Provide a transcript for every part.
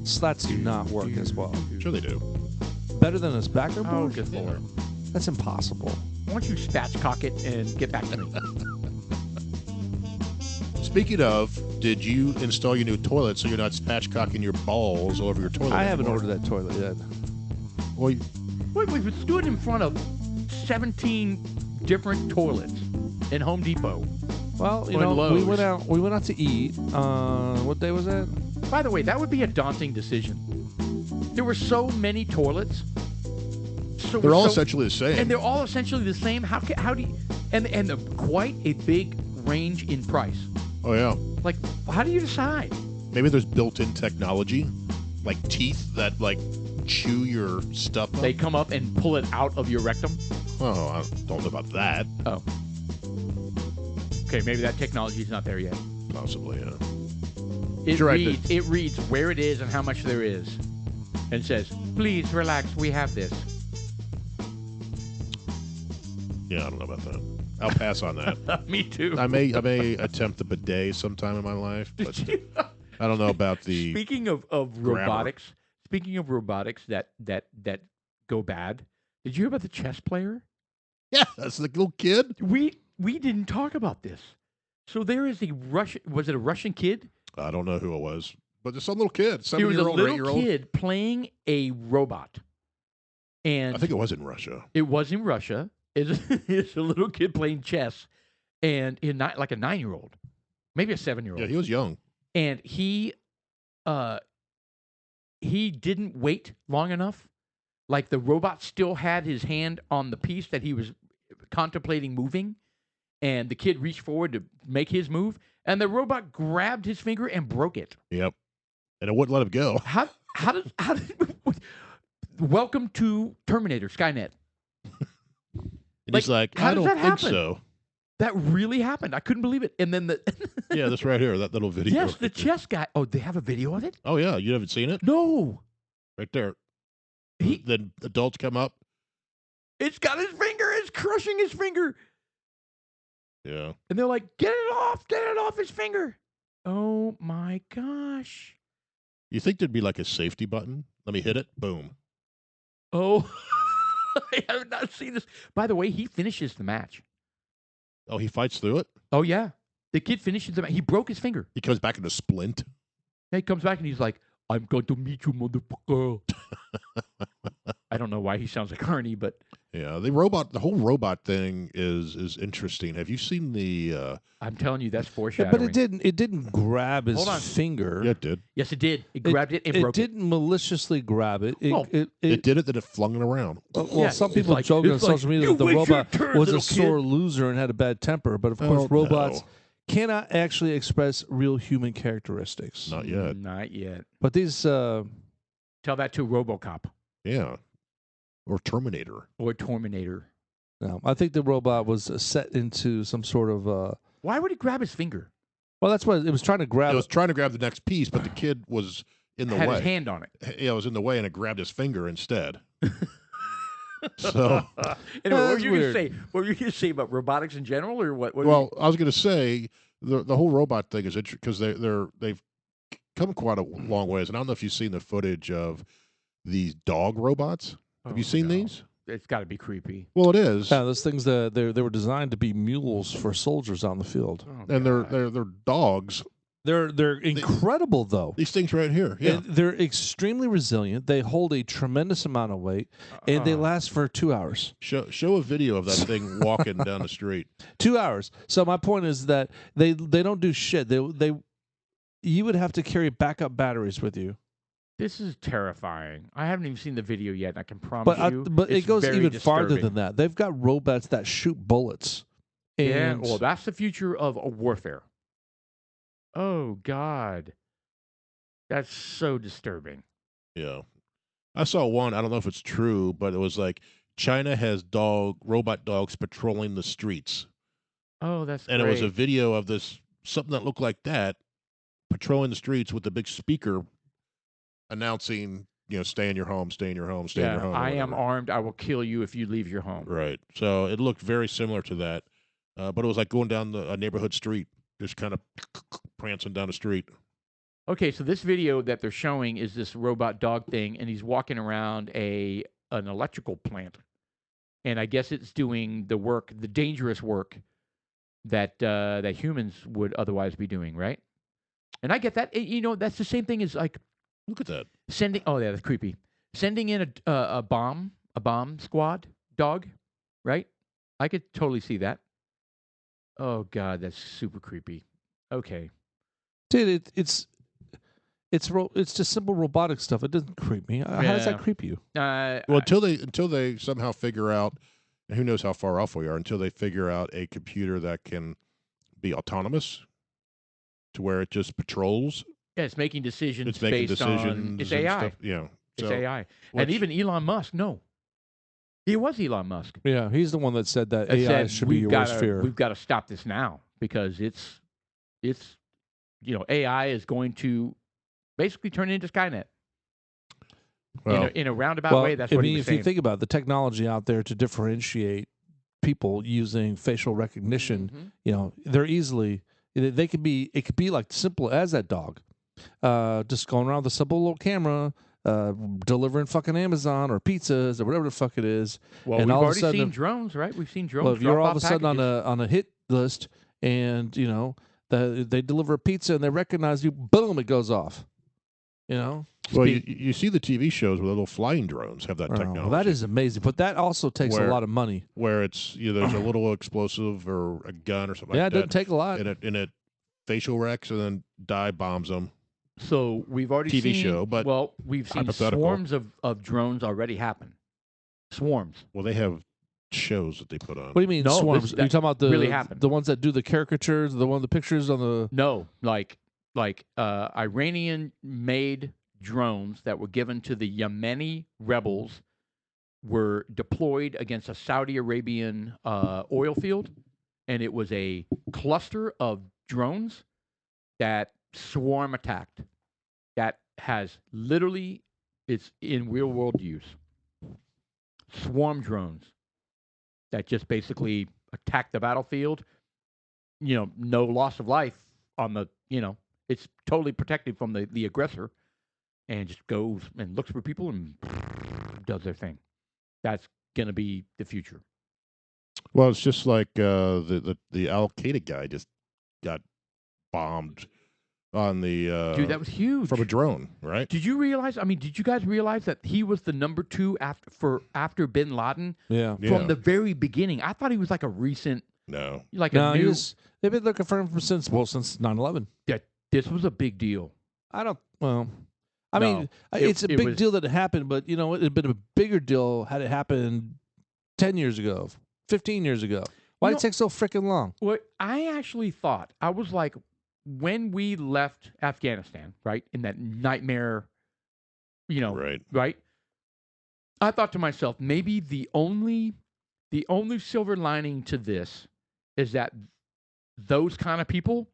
Slats do not work as well. Sure they do. Better than a backer Oh, board? good Lord. That's impossible. Why don't you spatchcock it and get back to me? Speaking of, did you install your new toilet so you're not spatchcocking your balls all over your toilet? I haven't anymore? ordered that toilet yet. Well, Wait, we stood in front of 17 different toilets in Home Depot. Well, you Or in know, we Lowe's. went out to eat. What day was that? By the way, that would be a daunting decision. There were so many toilets. they're all essentially the same. And they're all essentially the same. How do you, and quite a big range in price. Oh, yeah. Like, how do you decide? Maybe there's built-in technology, like teeth that, like, chew your stuff up. They come up and pull it out of your rectum? Oh, I don't know about that. Oh. Okay, maybe that technology is not there yet. Possibly, yeah. It reads where it is and how much there is. And says, please relax, we have this. Yeah, I don't know about that. I'll pass on that. Me too. I may attempt the bidet sometime in my life, but I don't know about the. Speaking of robotics, that go bad, did you hear about the chess player? Yeah, that's the little kid. We didn't talk about this. So there is a Russian. Was it a Russian kid? I don't know who it was, but there's some little kid, It was a 7-year-old or little 8-year-old. kid playing a robot, and I think it was in Russia. it was in Russia. It's a little kid playing chess, and like a 9-year-old, maybe a 7-year-old. Yeah, he was young. And he didn't wait long enough. Like the robot still had his hand on the piece that he was contemplating moving, and the kid reached forward to make his move, and the robot grabbed his finger and broke it. Yep, and it wouldn't let him go. How did welcome to Terminator Skynet. And he's like, how I does don't that think happen? so. That really happened. I couldn't believe it. And then Yeah, this right here, that little video. yes, the chess guy. Oh, they have a video of it? Oh yeah, you haven't seen it? No. Right there. He- Then adults come up. It's got his finger. It's crushing his finger. Yeah. And they're like, get it off his finger. Oh my gosh. You think there'd be like a safety button? Let me hit it. Boom. Oh, I have not seen this. By the way, he finishes the match. Oh, he fights through it? Oh, yeah. The kid finishes the match. He broke his finger. He comes back in a splint. And he comes back and he's like, I'm going to meet you, motherfucker. I don't know why he sounds like Arnie, but Yeah, the whole robot thing is interesting. Have you seen the? I'm telling you, that's Yeah, foreshadowing. but it didn't grab his Hold on. finger. Yeah, it did. Yes, it did. It grabbed it and broke it. It didn't maliciously grab it. Well, It did it, then it flung it around. Well, Yeah, some it's people like- joke on it's like, social media "You that the wait your robot turn, was a little sore kid." loser and had a bad temper. But of Oh, course, robots no. cannot actually express real human characteristics. Not yet. Not yet. But these, Tell that to RoboCop Yeah. Or Terminator. or Terminator. no, I think the robot was set into some sort of. Why would he grab his finger? Well, that's what it was trying to grab. It was trying to grab the next piece, but the kid was in the Had way. his hand on it. Yeah, it was in the way, and it grabbed his finger instead. So, Anyway, what were That's you going to weird. say? What were you going to say about robotics in general, or what? well, I was going to say the whole robot thing is interesting because they've come quite a long ways, and I don't know if you've seen the footage of these dog robots. Have you seen these? It's got to be creepy. Well, it is, Yeah, those things that they were designed to be mules for soldiers on the field. Oh, and God. they're dogs. They're incredible though. These things right here. Yeah, And they're extremely resilient. They hold a tremendous amount of weight, and they last for 2 hours. show a video of that thing walking down the street. 2 hours. So my point is that they don't do shit. You would have to carry backup batteries with you. This is terrifying. I haven't even seen the video yet, and I can promise But you, but it's it goes very even farther disturbing. than that. They've got robots that shoot bullets. Yeah, And well, that's the future of warfare. Oh God, that's so disturbing. Yeah, I saw one. I don't know if it's true, but it was like China has robot dogs patrolling the streets, Oh, that's and great. it was a video of this something that looked like that patrolling the streets with a big speaker announcing, stay in your home, stay in your home, stay in your home. or I am whatever. armed. I will kill you if you leave your home. Right. So it looked very similar to that, but it was like going down a neighborhood street, just kind of prancing down the street. Okay, so this video that they're showing is this robot dog thing, and he's walking around an electrical plant, and I guess it's doing the work, the dangerous work that that humans would otherwise be doing, right? And I get that. That's the same thing as like Look at that. sending. Oh yeah, that's creepy. Sending in a bomb squad dog, right? I could totally see that. Oh God, that's super creepy. Okay. Dude, it's just simple robotic stuff. It doesn't creep me. How does that creep you? Well, until they somehow figure out, and who knows how far off we are, until they figure out a computer that can be autonomous, to where it just patrols. Yeah, it's making decisions It's making based decisions. on it's and AI. Stuff. Yeah, It's so, AI. which- And even Elon Musk, no. It was Elon Musk. Yeah, he's the one that said that That AI said, should be your worst fear. We've got to stop this now because it's AI is going to basically turn into Skynet. well, In a roundabout way, that's what he was if saying. you think about it, the technology out there to differentiate people using facial recognition, Mhm. they're easily they could be. It could be like simple as that dog, just going around with a simple little camera, delivering fucking Amazon or pizzas or whatever the fuck it is. Well, and we've all of a already sudden, seen drones, right? We've seen drones. well, if you're all of a drop-off sudden packages. on a hit list, and they deliver a pizza and they recognize you, boom, it goes off. well, you see the TV shows where little flying drones have that technology. Well, that is amazing, but that also takes a lot of money. Where it's there's a little explosive or a gun or something Yeah, like it doesn't that, take a lot. and it facial wrecks and then dive bombs them. So we've already TV seen, show, but we've seen hypothetical. swarms of drones already happen. Swarms. Well, they have shows that they put on. What do you mean No, swarms? this- Are you talking about really happened. the ones that do the caricatures, the pictures on the? No, like Iranian-made drones that were given to the Yemeni rebels were deployed against a Saudi Arabian oil field, and it was a cluster of drones that swarm attacked. That has literally, it's in real world use. Swarm drones that just basically attack the battlefield. No loss of life on the, it's totally protected from the aggressor, and just goes and looks for people and does their thing. That's going to be the future. Well, it's just like the Al Qaeda guy just got bombed on the Dude, that was huge. from a drone, right? Did you realize? I mean, did you guys realize that he was the number 2 after Bin Laden Yeah. from the very beginning? I thought he was like a recent, No. like No, a new. they've been looking for him since 9/11. This was a big deal. I don't. Well, I No, mean, it- it's a it big was- deal that it happened, but it'd have been a bigger deal had it happened 10 years ago, 15 years ago. Why did it take so freaking long? What I actually thought, I was like, when we left Afghanistan, right, in that nightmare, Right. right? I thought to myself, maybe the only silver lining to this is that those kind of people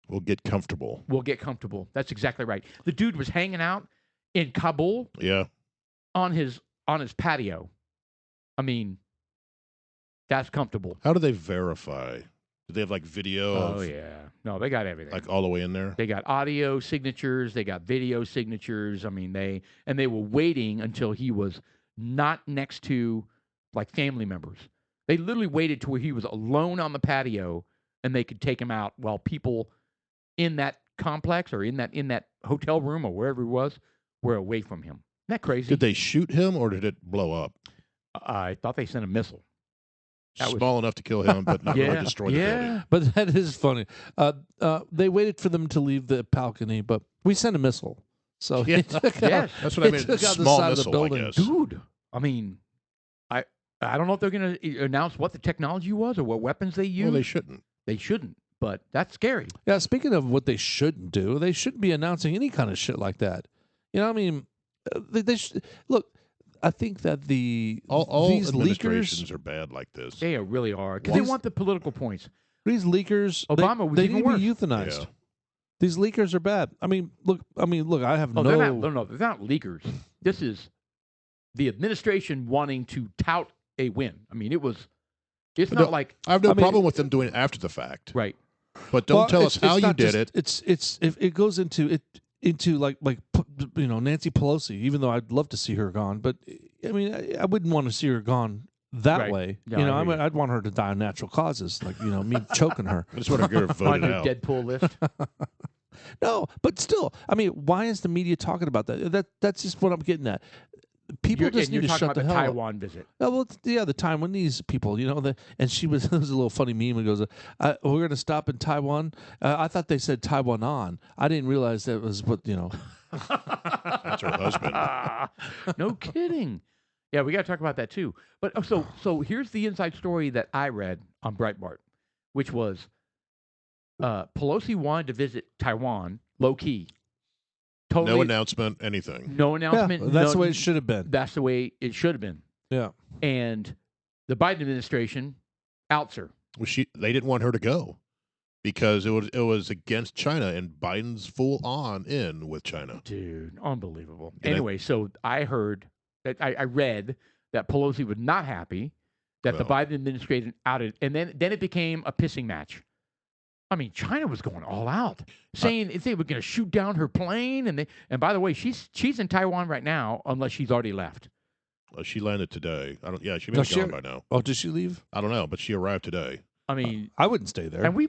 We'll get comfortable. will get comfortable. That's exactly right. The dude was hanging out in Kabul Yeah. on his patio. I mean, that's comfortable. How do they verify? Do they have like video? Oh of, yeah, no, they got everything. Like all the way in there. They got audio signatures. They got video signatures. I mean, they were waiting until he was not next to like family members. They literally waited to where he was alone on the patio, and they could take him out while people in that complex or in that hotel room or wherever it was were away from him. Isn't that crazy? Did they shoot him or did it blow up? I thought they sent a missile. That was- Small enough to kill him, but not really destroy the building. But that is funny. They waited for them to leave the balcony, but we sent a missile. So Yeah. it took Yes. out, That's what I it mean. took out the Small side of the missile, I building. guess. Dude, I mean, I don't know if they're going to announce what the technology was or what weapons they used. Well, they shouldn't. They shouldn't, but that's scary. Yeah, speaking of what they shouldn't do, they shouldn't be announcing any kind of shit like that. I mean, they look. I think that All these administrations leakers, Oh, are bad like this. They really are because they These- want the political points. these leakers, Obama was they even need worse. to be euthanized. Yeah. These leakers are bad. I mean, look. I have Oh, no. they're not leakers. This is the administration wanting to tout a win. I mean, it's No, not like I have no I mean- problem with them doing it after the fact. right. But don't Well, tell us it's how you not did just- it. It's if it goes into it. into Nancy Pelosi, even though I'd love to see her gone, but I mean, I wouldn't want to see her gone that Right. way. No, you know, I hear you. I'd want her to die of natural causes, like me choking her. I just want to get her on voted your out. Deadpool list. No, but still, I mean, why is the media talking about that? That's just what I'm getting at. People just you're need to talking shut about the the hell up. Taiwan visit. Oh, well, yeah, the Taiwanese people, and she was, it was a little funny meme. It goes, we're going to stop in Taiwan. I thought they said Taiwan on. I didn't realize that was what, That's her husband. No kidding. Yeah, we got to talk about that too. But so here's the inside story that I read on Breitbart, which was Pelosi wanted to visit Taiwan low key. Totally, No announcement, anything. no announcement. Yeah, that's no- the way it should have been. That's the way it should have been. Yeah. And the Biden administration outs her. Well, they didn't want her to go because it was against China, and Biden's full on in with China. Dude, unbelievable. And Anyway, so I heard that I read that Pelosi was not happy that the Well. Biden administration outed, and then it became a pissing match. I mean, China was going all out, saying if they were going to shoot down her plane, and by the way, she's in Taiwan right now, unless she's already left. She landed today. I don't. Yeah, she may No, be gone by now. Oh, did she leave? I don't know, but she arrived today. I mean, I wouldn't stay there. and we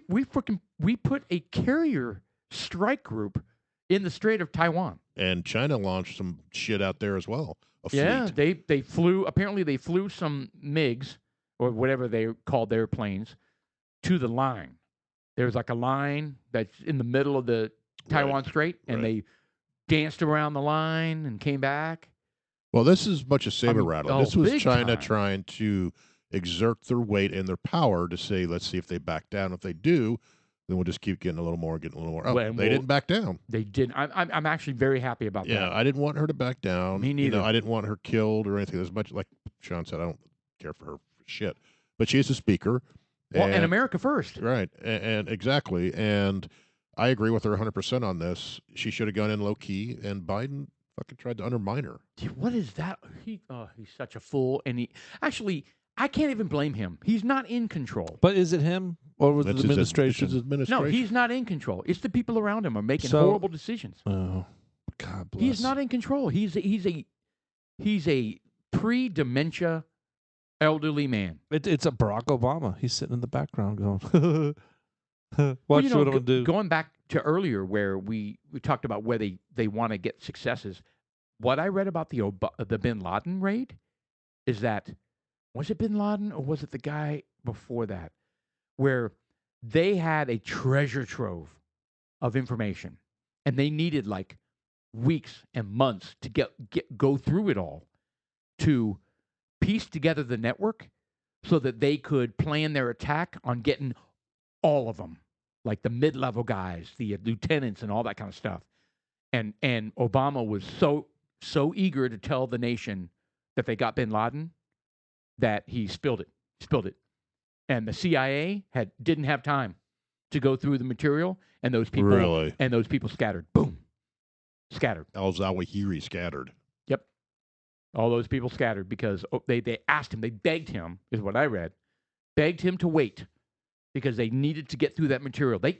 put a carrier strike group in the Strait of Taiwan. And China launched some shit out there as well. A fleet. Yeah, they flew. Apparently, they flew some MiGs or whatever they called their planes to the line. There's like a line that's in the middle of the Taiwan Strait, and they danced around the line and came back. Well, this is much a saber rattling. This was big China time. trying to exert their weight and their power to say, let's see if they back down. If they do, then we'll just keep getting a little more, Oh, Well, they didn't back down. They didn't. I'm actually very happy about Yeah, that. I didn't want her to back down. Me neither. I didn't want her killed or anything. As much like Sean said, I don't care for her for shit. But she is a speaker. Well, and America first. Right, and exactly. And I agree with her 100% on this. She should have gone in low key, and Biden fucking tried to undermine her. Dude, what is that? He's such a fool, and I can't even blame him. He's not in control. But is it him or was it That's the his- administration? it's his administration. No, he's not in control. It's the people around him are making So- horrible decisions. Oh, God bless. He's not in control. He's a pre-dementia elderly man. It's a Barack Obama. He's sitting in the background going, watch Well, you know, what I'm going to do. Going back to earlier where we talked about where they want to get successes, what I read about the Bin Laden raid is that, was it Bin Laden or was it the guy before that, where they had a treasure trove of information and they needed like weeks and months to go through it all to piece together the network so that they could plan their attack on getting all of them, like the mid-level guys, the lieutenants, and all that kind of stuff. And Obama was so eager to tell the nation that they got Bin Laden that he spilled it, and the CIA didn't have time to go through the material, and those people scattered. Boom, scattered. Al-Zawahiri scattered. Yep. All those people scattered because they asked him, they begged him, is what I read, begged him to wait because they needed to get through that material. They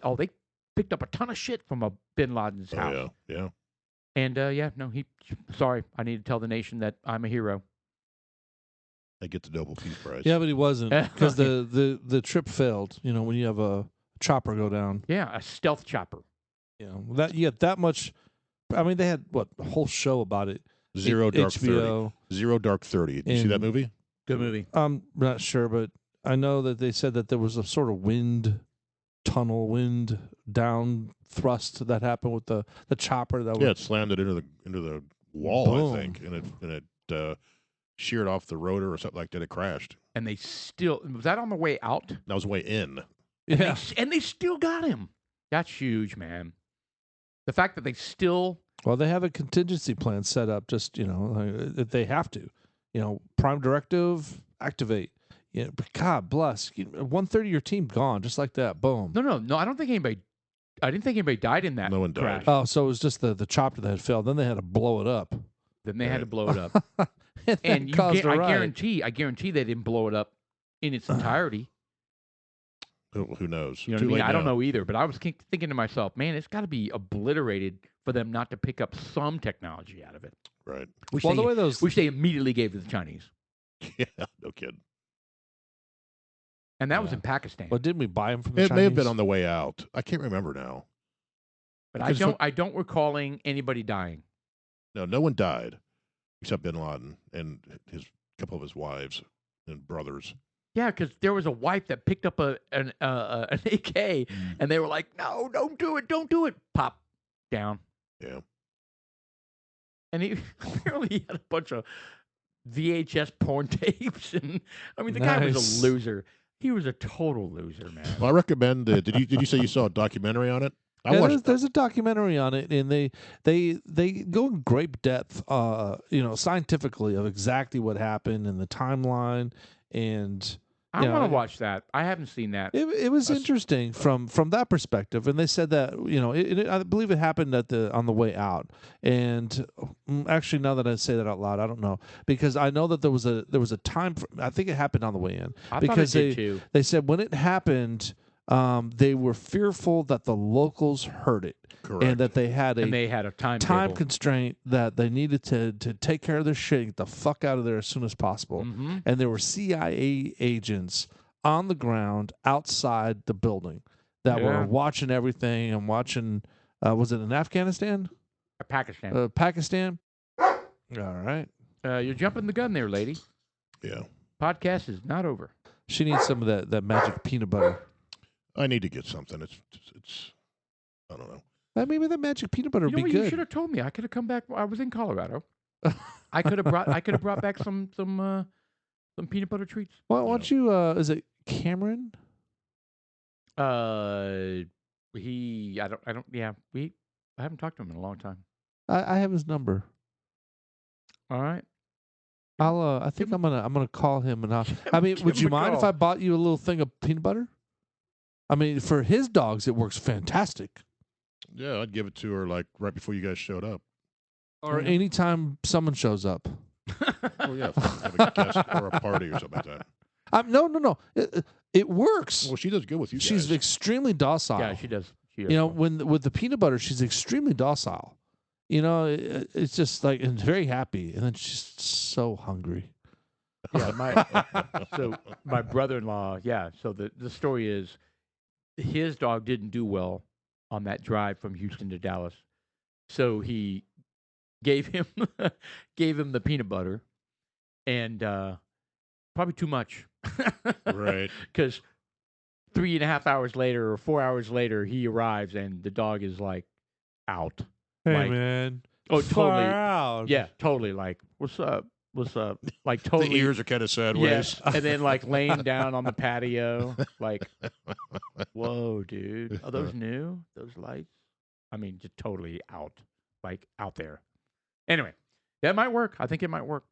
picked up a ton of shit from Bin Laden's house. Yeah. And sorry, I need to tell the nation that I'm a hero. They get the Nobel Peace Prize. Yeah, but he wasn't because the trip failed. You know, when you have a chopper go down. Yeah, a stealth chopper. You know, that you get that much. I mean, they had a whole show about it. Zero Dark HBO. 30. Zero Dark 30. Did you see that movie? Good movie. I'm not sure, but I know that they said that there was a sort of wind down thrust that happened with the chopper. It slammed it into the wall, Boom. I think, and it sheared off the rotor or something like that. It crashed. And they still, was that on the way out? That was way in. Yeah. And they still got him. That's huge, man. The fact that they still, Well, they have a contingency plan set up. Just if they have to, prime directive activate. Yeah, but God bless. 1/3 of your team gone, just like that. Boom. no, I didn't think anybody died in that No one died. crash. Oh, so it was just the chopper that had failed. Then they had to blow it up. Then they had to blow it up. and And caused a I riot. guarantee they didn't blow it up in its entirety. Who knows? You know what I Too mean? late I don't now. know either, but I was thinking to myself, man, it's got to be obliterated for them not to pick up some technology out of it, Right. which, Well, they, the way those which they immediately gave to the Chinese. Yeah. No kidding. And that was Yeah. in Pakistan. Well, didn't we buy them from the It Chinese? may have been on the way out. I can't remember now. But because I don't recalling anybody dying. No one died except Bin Laden and his couple of his wives and brothers. Yeah, because there was a wife that picked up an AK, and they were like, "No, don't do it!" Pop down. Yeah. And he apparently had a bunch of VHS porn tapes, and I mean, the guy was Nice. a loser. He was a total loser, man. Well, I recommend. Did you say you saw a documentary on it? I Yeah, watched. there's a documentary on it, and they go in great depth, scientifically of exactly what happened and the timeline, and I yeah, want to watch that. I haven't seen that. it was interesting from that perspective. And they said that I believe it happened on the way out. And actually, now that I say that out loud, I don't know, because I know that there was a time. I think it happened on the way in I because thought it did too. they said when it happened. They were fearful that the locals heard it, Correct. and that they had And they had a time table. constraint that they needed to take care of their shit, get the fuck out of there as soon as possible. Mm-hmm. And there were CIA agents on the ground outside the building that were Yeah. watching everything and watching. Was it in Afghanistan? Pakistan. Pakistan. All right. You're jumping the gun there, lady. Yeah. Podcast is not over. She needs some of that magic peanut butter. I need to get something. It's. I don't know. Maybe the magic peanut butter You would know be what? You good. should have told me. I could have come back. I was in Colorado. I could have brought back some peanut butter treats. Why don't you? Is it Cameron? I haven't talked to him in a long time. I have his number. All right. I think I'm gonna call him and I mean, give would him you a mind if call. I bought you a little thing of peanut butter? I mean, for his dogs, it works fantastic. Yeah, I'd give it to her like right before you guys showed up. Or anytime someone shows up. Oh yeah, have a guest or a party or something like that. No. It works. Well, she does good with you She's guys. extremely docile. Yeah, she does. She does You know, well. with the peanut butter, she's extremely docile. You know, it's just like and very happy, and then she's so hungry. Yeah, my brother-in-law. Yeah. So the story is, his dog didn't do well on that drive from Houston to Dallas, so he gave him the peanut butter, and probably too much. Right. Because 3.5 hours later or 4 hours later, he arrives and the dog is like out. Hey Like- man, Oh, far totally. out. Yeah, totally. Like, what's up? What's up? Like, totally. The ears are kind of sideways. Yes, and then like laying down on the patio, like, whoa, dude, are those new? Those lights? I mean, just totally out, like out there. Anyway, that might work. I think it might work.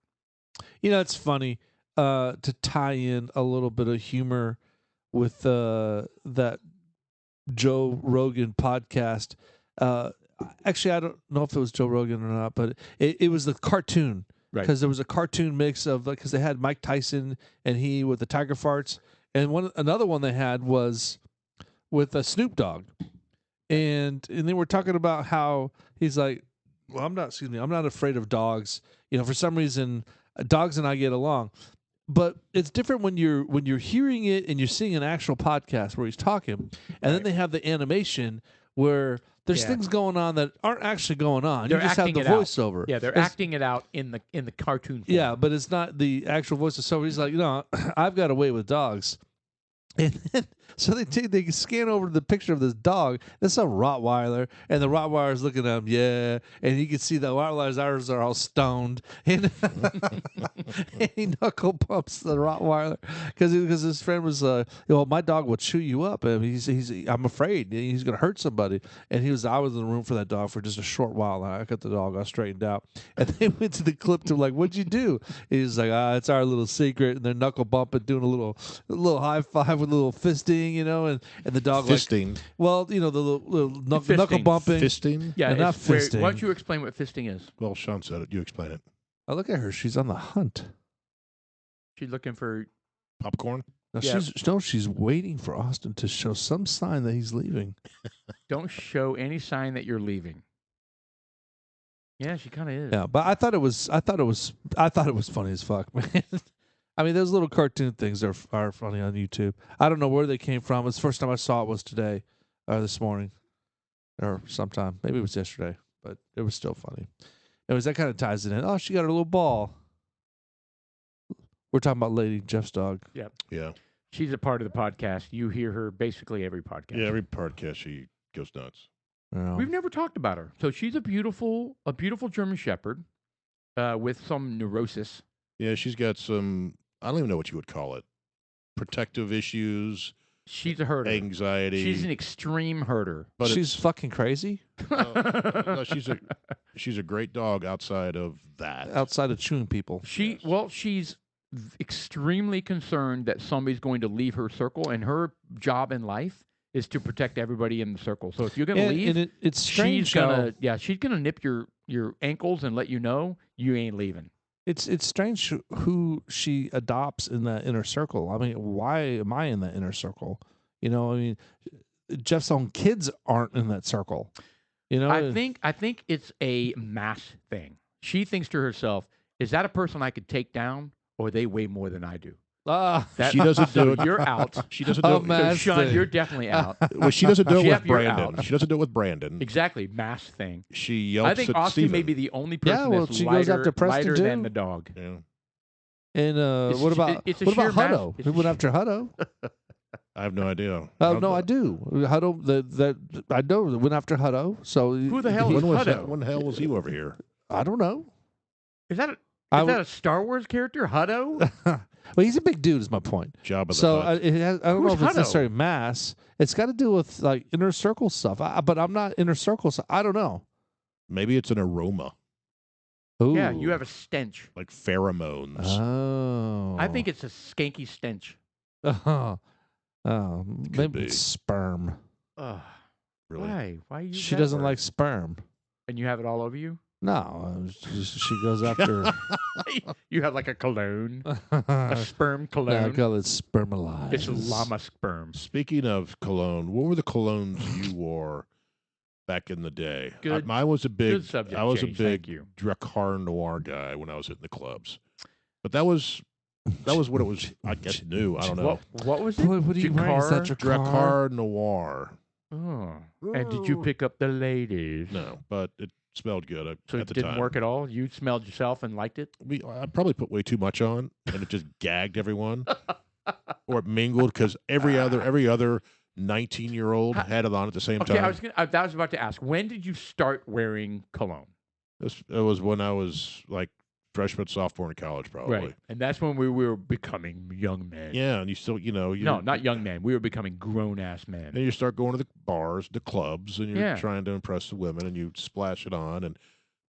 You know, it's funny to tie in a little bit of humor with that Joe Rogan podcast. Actually, I don't know if it was Joe Rogan or not, but it was the cartoon. Right. Because there was a cartoon mix of because they had Mike Tyson and he with the tiger farts, and another one they had was with a Snoop Dogg, and they were talking about how he's like, well, I'm not afraid of dogs. You know, for some reason, dogs and I get along, but it's different when you're hearing it and you're seeing an actual podcast where he's talking, and then they have the animation where there's Yeah. things going on that aren't actually going on. They're you just have acting the it out. voiceover. Yeah, they're It's- acting it out in the cartoon form. Yeah, but it's not the actual voice. So he's like, I've got a way with dogs. And then, so they scan over the picture of this dog. It's a Rottweiler, and the Rottweiler's looking at him, yeah. And you can see the Rottweiler's eyes are all stoned. And, and he knuckle bumps the Rottweiler because his friend was, my dog will chew you up. And I'm afraid he's going to hurt somebody. And I was in the room for that dog for just a short while. And I got the dog all straightened out. And they went to the clip to like, what'd you do? He's like, it's our little secret. And they're knuckle bumping, doing a little high five with a little fisting, and the dog Fisting. like, well, the little knuckle Fisting. bumping. Fisting. Yeah, not it's where- fisting. why don't you explain what fisting is? Well, Sean said it. You explain it. I look at her; she's on the hunt. She's looking for. Popcorn. Now Yeah. she's waiting for Austin to show some sign that he's leaving. Don't show any sign that you're leaving. Yeah, she kind of is. Yeah, but I thought it was funny as fuck, man. I mean, those little cartoon things are funny on YouTube. I don't know where they came from. It's the first time I saw it was today, or this morning, or sometime. Maybe it was yesterday, but it was still funny. Anyways, that kind of ties it in. Oh, she got her little ball. We're talking about Lady Jeff's dog. Yeah. She's a part of the podcast. You hear her basically every podcast. Yeah, every podcast she goes nuts. Yeah. We've never talked about her. So she's a beautiful German Shepherd with some neurosis. Yeah, she's got some, I don't even know what you would call it. Protective issues, She's a herder. anxiety. She's an extreme herder. but She's fucking crazy no, she's a great dog outside of that. outside of chewing people. She's extremely concerned that somebody's going to leave her circle, and her job in life is to protect everybody in the circle. So if you're going to leave, and it's strange. she's gonna nip your ankles and let you know you ain't leaving. It's strange who she adopts in that inner circle. I mean, why am I in that inner circle? You know, I mean, Jeff's own kids aren't in that circle. You know, I think it's a mass thing. She thinks to herself, "Is that a person I could take down, or they weigh more than I do?" She doesn't do it. You're out. She doesn't Oh, do it. man. So Sean, you're definitely out. Well, she doesn't do it Jeff, with you're Brandon. out. She doesn't do it with Brandon. Exactly, mass thing. She yelps I think at Austin Steven. may be the only Yeah, person well, that's she goes after Preston, lighter than too. the dog. Yeah. And It's what a- about it's a what about sheer mass- Hutto? it's Who a went sheer- after Hutto? I have no idea. Oh no, I do. Hutto, that I know went after Hutto. So Who the hell When is was Hutto? that? When the hell was he over here? I don't know. Is that I a Star Wars character, Hutto? Well, he's a big dude. Is my point. Job of the So Hutt. I don't know Who's if it's Hutto? necessarily mass. It's got to do with like inner circle stuff. But I'm not inner circle, so I don't know. Maybe it's an aroma, Ooh. Yeah, you have a stench. like pheromones. Oh, I think it's a skanky stench. Maybe be. it's sperm. Ugh. Really? Why? Why you? She doesn't like sperm. And you have it all over you. No, she goes after. You have like a cologne, a I sperm cologne. call it spermalized. It's llama sperm. Speaking of cologne, what were the colognes you wore back in the day? Good- I was a big, Good subject. I was change, a thank big you. Dracar Noir guy when I was hitting the clubs. But that was what it was. I guess new. I don't know. What was it? What are you wearing? Is that Dracar? Dracar Noir. Oh. And did you pick up the ladies? No, but it smelled good So at it the didn't time. work at all? You smelled yourself and liked it? I probably put way too much on, and it just gagged everyone, or it mingled because every other 19-year-old had it on at the same Okay, time. I was about to ask, when did you start wearing cologne? It was when I was like freshman, sophomore in college, probably. Right. And that's when we were becoming young men. Yeah, and you still, No, not young men. We were becoming grown-ass men. And you start going to the bars, the clubs, and you're Yeah. trying to impress the women, and you splash it on.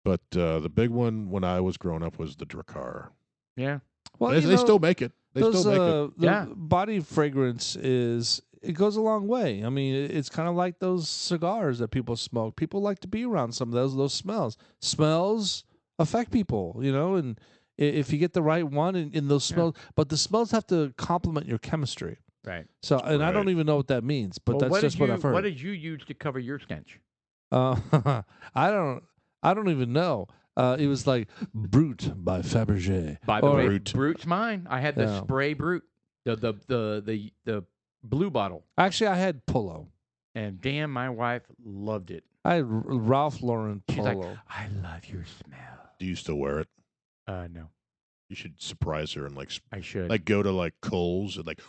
But the big one when I was growing up was the Dracar. Yeah. Well, They still make it. They those, still make it. the Yeah. body fragrance it goes a long way. I mean, it's kind of like those cigars that people smoke. People like to be around some of those smells. Smells affect people, you know, and if you get the right one in those smells, but the smells have to complement your chemistry. Right. So, and I don't Right. even know what that means, but Well, that's just what I've heard. What did you use to cover your stench? I don't even know. It was like Brute by Fabergé. By the Or- way, Brute. Brute's mine. I had the Yeah. spray Brute, the blue bottle, Actually, I had Polo. and damn, my wife loved it. I had Ralph Lauren She's Polo. like, I love your smell. Do you still wear it? No, You should surprise her and I should. like go to like Kohl's and like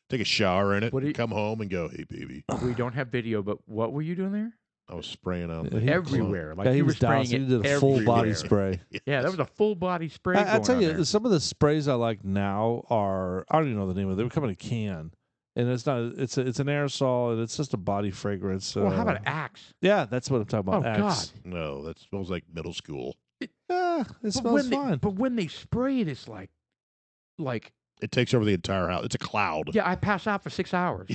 take a shower in it, What do and you- come home and go, "Hey, baby." We don't have video, but what were you doing there? I was spraying out Yeah, he- Everywhere. Like yeah, he you were was spraying dousing. it He did a full body everywhere. spray. Yeah, that was a full body spray. I going tell on you, there. some of the sprays I like now are I don't even know the name of it. They come in a can, and it's not. It's an aerosol, and it's just a body fragrance. Well, how about Axe? Yeah, that's what I'm talking about. Oh, Axe. No, that smells like middle school. Yeah, it smells fine. But when they spray it, it's like, It takes over the entire house. It's a cloud. yeah, I pass out for 6 hours.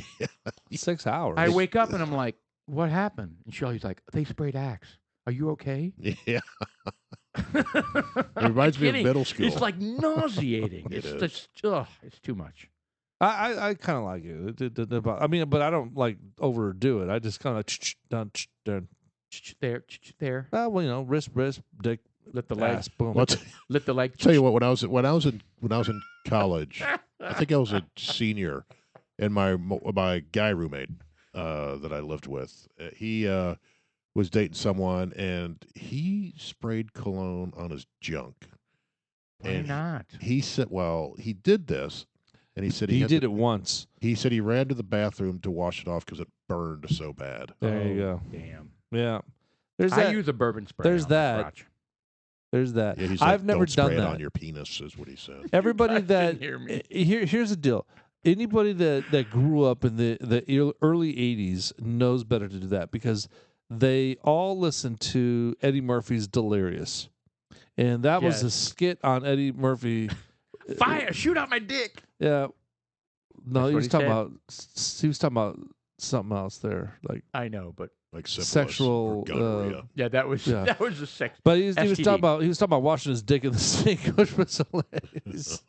6 hours. I wake up and I'm like, what happened? And Shelly's like, they sprayed Axe. Are you okay? Yeah. It reminds me of middle school. It's like nauseating. It It's is. just, it's too much. I kind of like it. I mean, but I don't like overdo it. I just kind of done. there. Well, wrist, dick, Let the leg. ass, boom. Well, Let the leg. tell you what, when I was in college, I think I was a senior, and my guy roommate that I lived with, he was dating someone, and he sprayed cologne on his junk. Why And not? He said, well, he did this, and he said he had did to- it once. He said he ran to the bathroom to wash it off because it burned so bad. There you go. Damn. Yeah. There's I that. use a bourbon spray. there's on my that. crotch. There's that. Yeah, he's like, I've never don't spray done it that. on your penis, is what he said. Everybody You guys that didn't hear me. here's the deal. Anybody that grew up in the early '80s knows better to do that because they all listened to Eddie Murphy's Delirious, and that was a Yes. skit on Eddie Murphy. Fire! Shoot out my dick. Yeah. No, That's he what was he talking said? about. He was talking about something else there, like I know, but Like syphilis sexual. or gonorrhea. yeah, that was Yeah. that was the sex. But he was STD. talking about washing his dick in the sink, which was hilarious.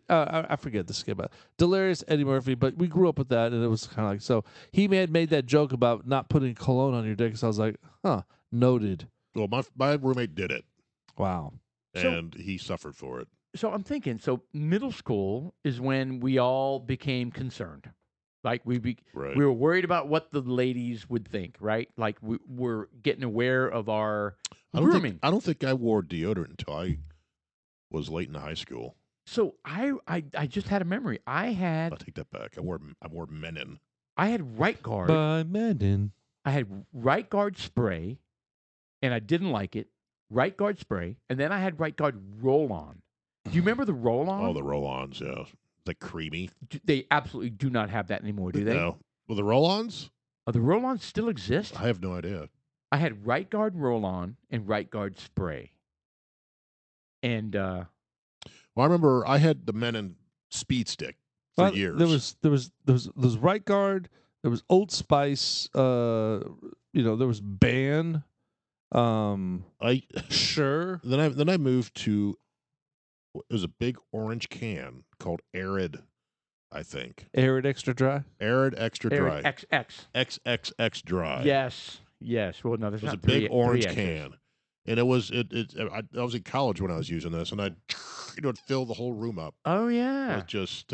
I forget the skit about Delirious Eddie Murphy, but we grew up with that, and it was kind of like so. He made that joke about not putting cologne on your dick, so I was like, huh, noted. Well, my roommate did it, Wow. So- and he suffered for it. So I'm thinking. So middle school is when we all became concerned. Like Right. we were worried about what the ladies would think, right? Like we were getting aware of our grooming. I don't think I wore deodorant until I was late in high school. So I just had a memory. I I'll had take that back. I wore Menon. right guard. By Madden. I had right guard spray, and I didn't like it. Right guard spray, and then I had right guard roll on. Do you remember the roll on? Oh, the roll-ons, yeah, like creamy. They absolutely do not have that anymore, do they? No, well, the roll-ons, The roll ons still exist. I have no idea. I had right guard roll on and right guard spray. And Well, I remember I had the Menon Speed Stick for Well, years. There was Right Guard. There was Old Spice. There was Ban. I Sure. then I moved to, it was a big orange can called Arid, I think. Arid Extra Dry. Arid Extra Dry. Eric XX. XXX Dry. Yes. Well, no, there's It was not a big three orange X's. can. And it was I was in college when I was using this, and I'd it'd fill the whole room up. Oh It yeah. was just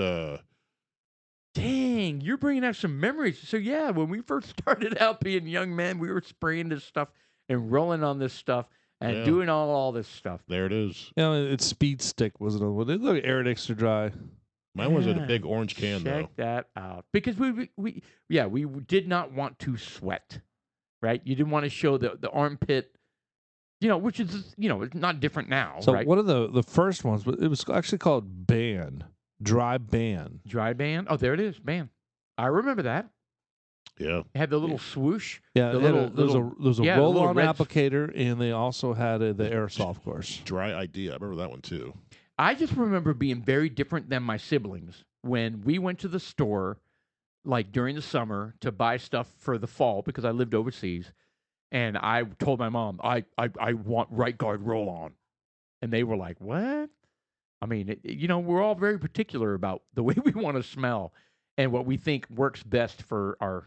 Dang, you're bringing out some memories. So yeah, when we first started out being young men, we were spraying this stuff and rolling on this stuff and Yeah. doing all this stuff. there it is. It's Speed Stick was another one. It looked Arid Extra Dry. Mine was in a Yeah. big orange can Check though. that out because we did not want to sweat, right? You didn't want to show the armpit, which is it's not different now, So right? one of the first ones, but it was actually called Ban. Dry Ban. Dry band. Oh, there it is, band. I remember that. Yeah. It had the little swoosh. Yeah, The it had little- there was a yeah, the little roll-on red- applicator, and they also had the aerosol, of course. Dry ID. I remember that one too. I just remember being very different than my siblings when we went to the store, like during the summer, to buy stuff for the fall because I lived overseas, and I told my mom I want right guard roll on, and they were like, "What?" I mean, we're all very particular about the way we want to smell and what we think works best for our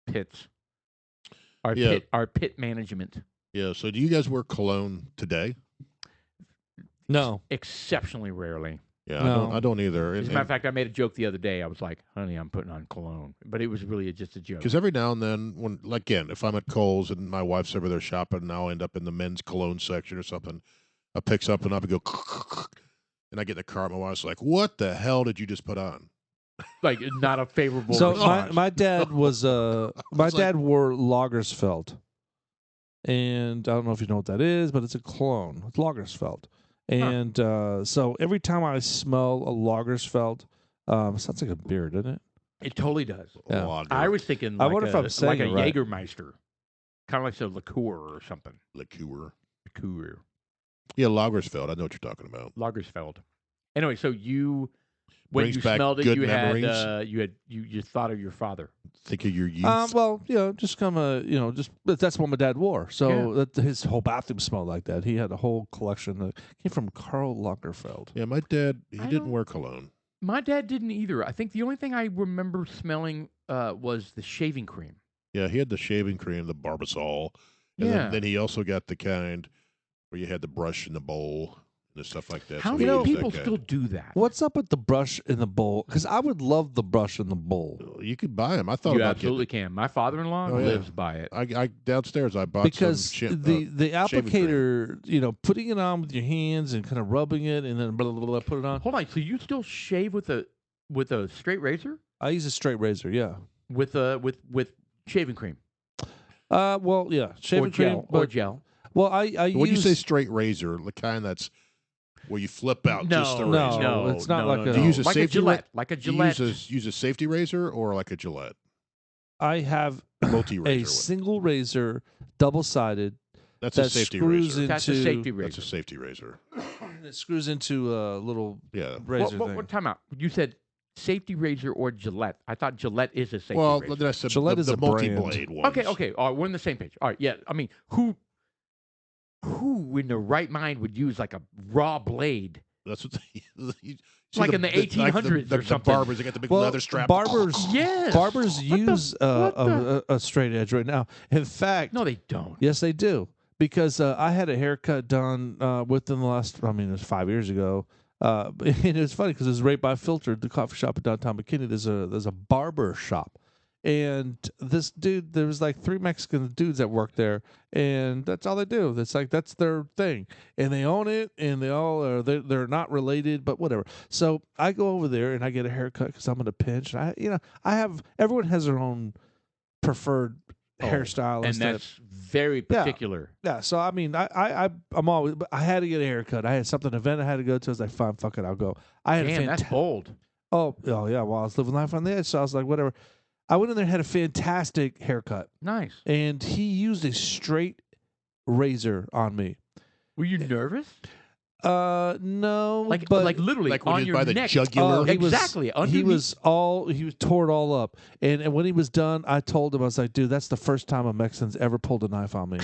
pits, Yeah. our pit management. Yeah. So do you guys wear cologne today? No. Exceptionally rarely. Yeah, No. I don't either. As a matter of fact, I made a joke the other day. I was like, "Honey, I'm putting on cologne," but it was really just a joke. Because every now and then, again, if I'm at Kohl's and my wife's over there shopping, and I'll end up in the men's cologne section or something, I pick something up and go, and I get in the car. And my wife's like, "What the hell did you just put on?" Like not a favorable So response. my dad was my like- dad wore Lagersfeld, and I don't know if you know what that is, but it's a cologne. It's Lagersfeld, and so every time I smell a Lagersfeld, it sounds like a beer, doesn't it? It totally does. Yeah. Lager, I was thinking I like wonder if I'm saying like a it right. Jägermeister, kind of like a liqueur or something. liqueur. Liqueur, Yeah, Lagersfeld. I know what you're talking about. Lagersfeld. Anyway, so when Brings you back smelled it, good you memories. had you thought of your father. Think of your youth. Well, just kind of, but that's what my dad wore. So his whole bathroom smelled like that. He had a whole collection that came from Karl Lagerfeld. Yeah, my dad, he I didn't don't- wear cologne. My dad didn't either. I think the only thing I remember smelling was the shaving cream. Yeah, he had the shaving cream, the Barbasol. And Yeah. then he also got the kind where you had the brush in the bowl and stuff like that. How So he many used that people kind. still do that? What's up with the brush in the bowl? Because I would love the brush in the bowl. You could buy them. I thought You about absolutely getting can. My father-in-law Oh, yeah. lives by it. I downstairs. I bought Because some the shaving cream. applicator, putting it on with your hands and kind of rubbing it and then blah, blah, blah, put it on. Hold on. So you still shave with a straight razor I use a straight razor, yeah. with shaving cream Well, yeah, shaving or cream. gel But, or gel? well, I When you use say straight razor, the kind that's where you flip out just the No. razor. No, it's not like a- Do you use a like safety a Gillette, like a Do you Gillette. use a safety razor or like a Gillette? I have Multi a razor. single razor, double-sided, That's a that safety screws razor. That's a into- safety That's razor. a safety razor. and it screws into a little Yeah. razor thing. What time out? You said safety razor or Gillette. I thought Gillette is a safety Well, razor. then I said Gillette is the a brand. multi-blade ones. Okay. All right, we're on the same page. All right, yeah. I mean, who in their right mind would use like a raw blade? That's what you see Like in the 1800s or the something. barbers, they got the big Well, leather strap. barbers, Yes. barbers use a straight edge right now. In fact, No, they don't. yes, they do. Because I had a haircut done within the last, it was 5 years ago. And it's funny because it was right by Filtered, the coffee shop in downtown McKinney. There's a barber shop. And this dude, there was like 3 Mexican dudes that work there, and that's all they do. That's their thing, and they own it, and they all are. They're not related, but whatever. So I go over there and I get a haircut because I'm in a pinch. Everyone has their own preferred hairstyle, And stuff. that's very particular. Yeah, so I mean, I'm always, but I had to get a haircut. I had something event I had to go to. I was like, fine, fuck it, I'll go. I had Damn, that's bold. oh yeah. Well, I was living life on the edge, so I was like, whatever. I went in there and had a fantastic haircut, Nice. and he used a straight razor on me. Were you nervous? No, Like but literally like when on you your by the neck. jugular. he was- Exactly. he Underneath. was tore it all up, and when he was done, I told him, I was like, dude, that's the first time a Mexican's ever pulled a knife on me.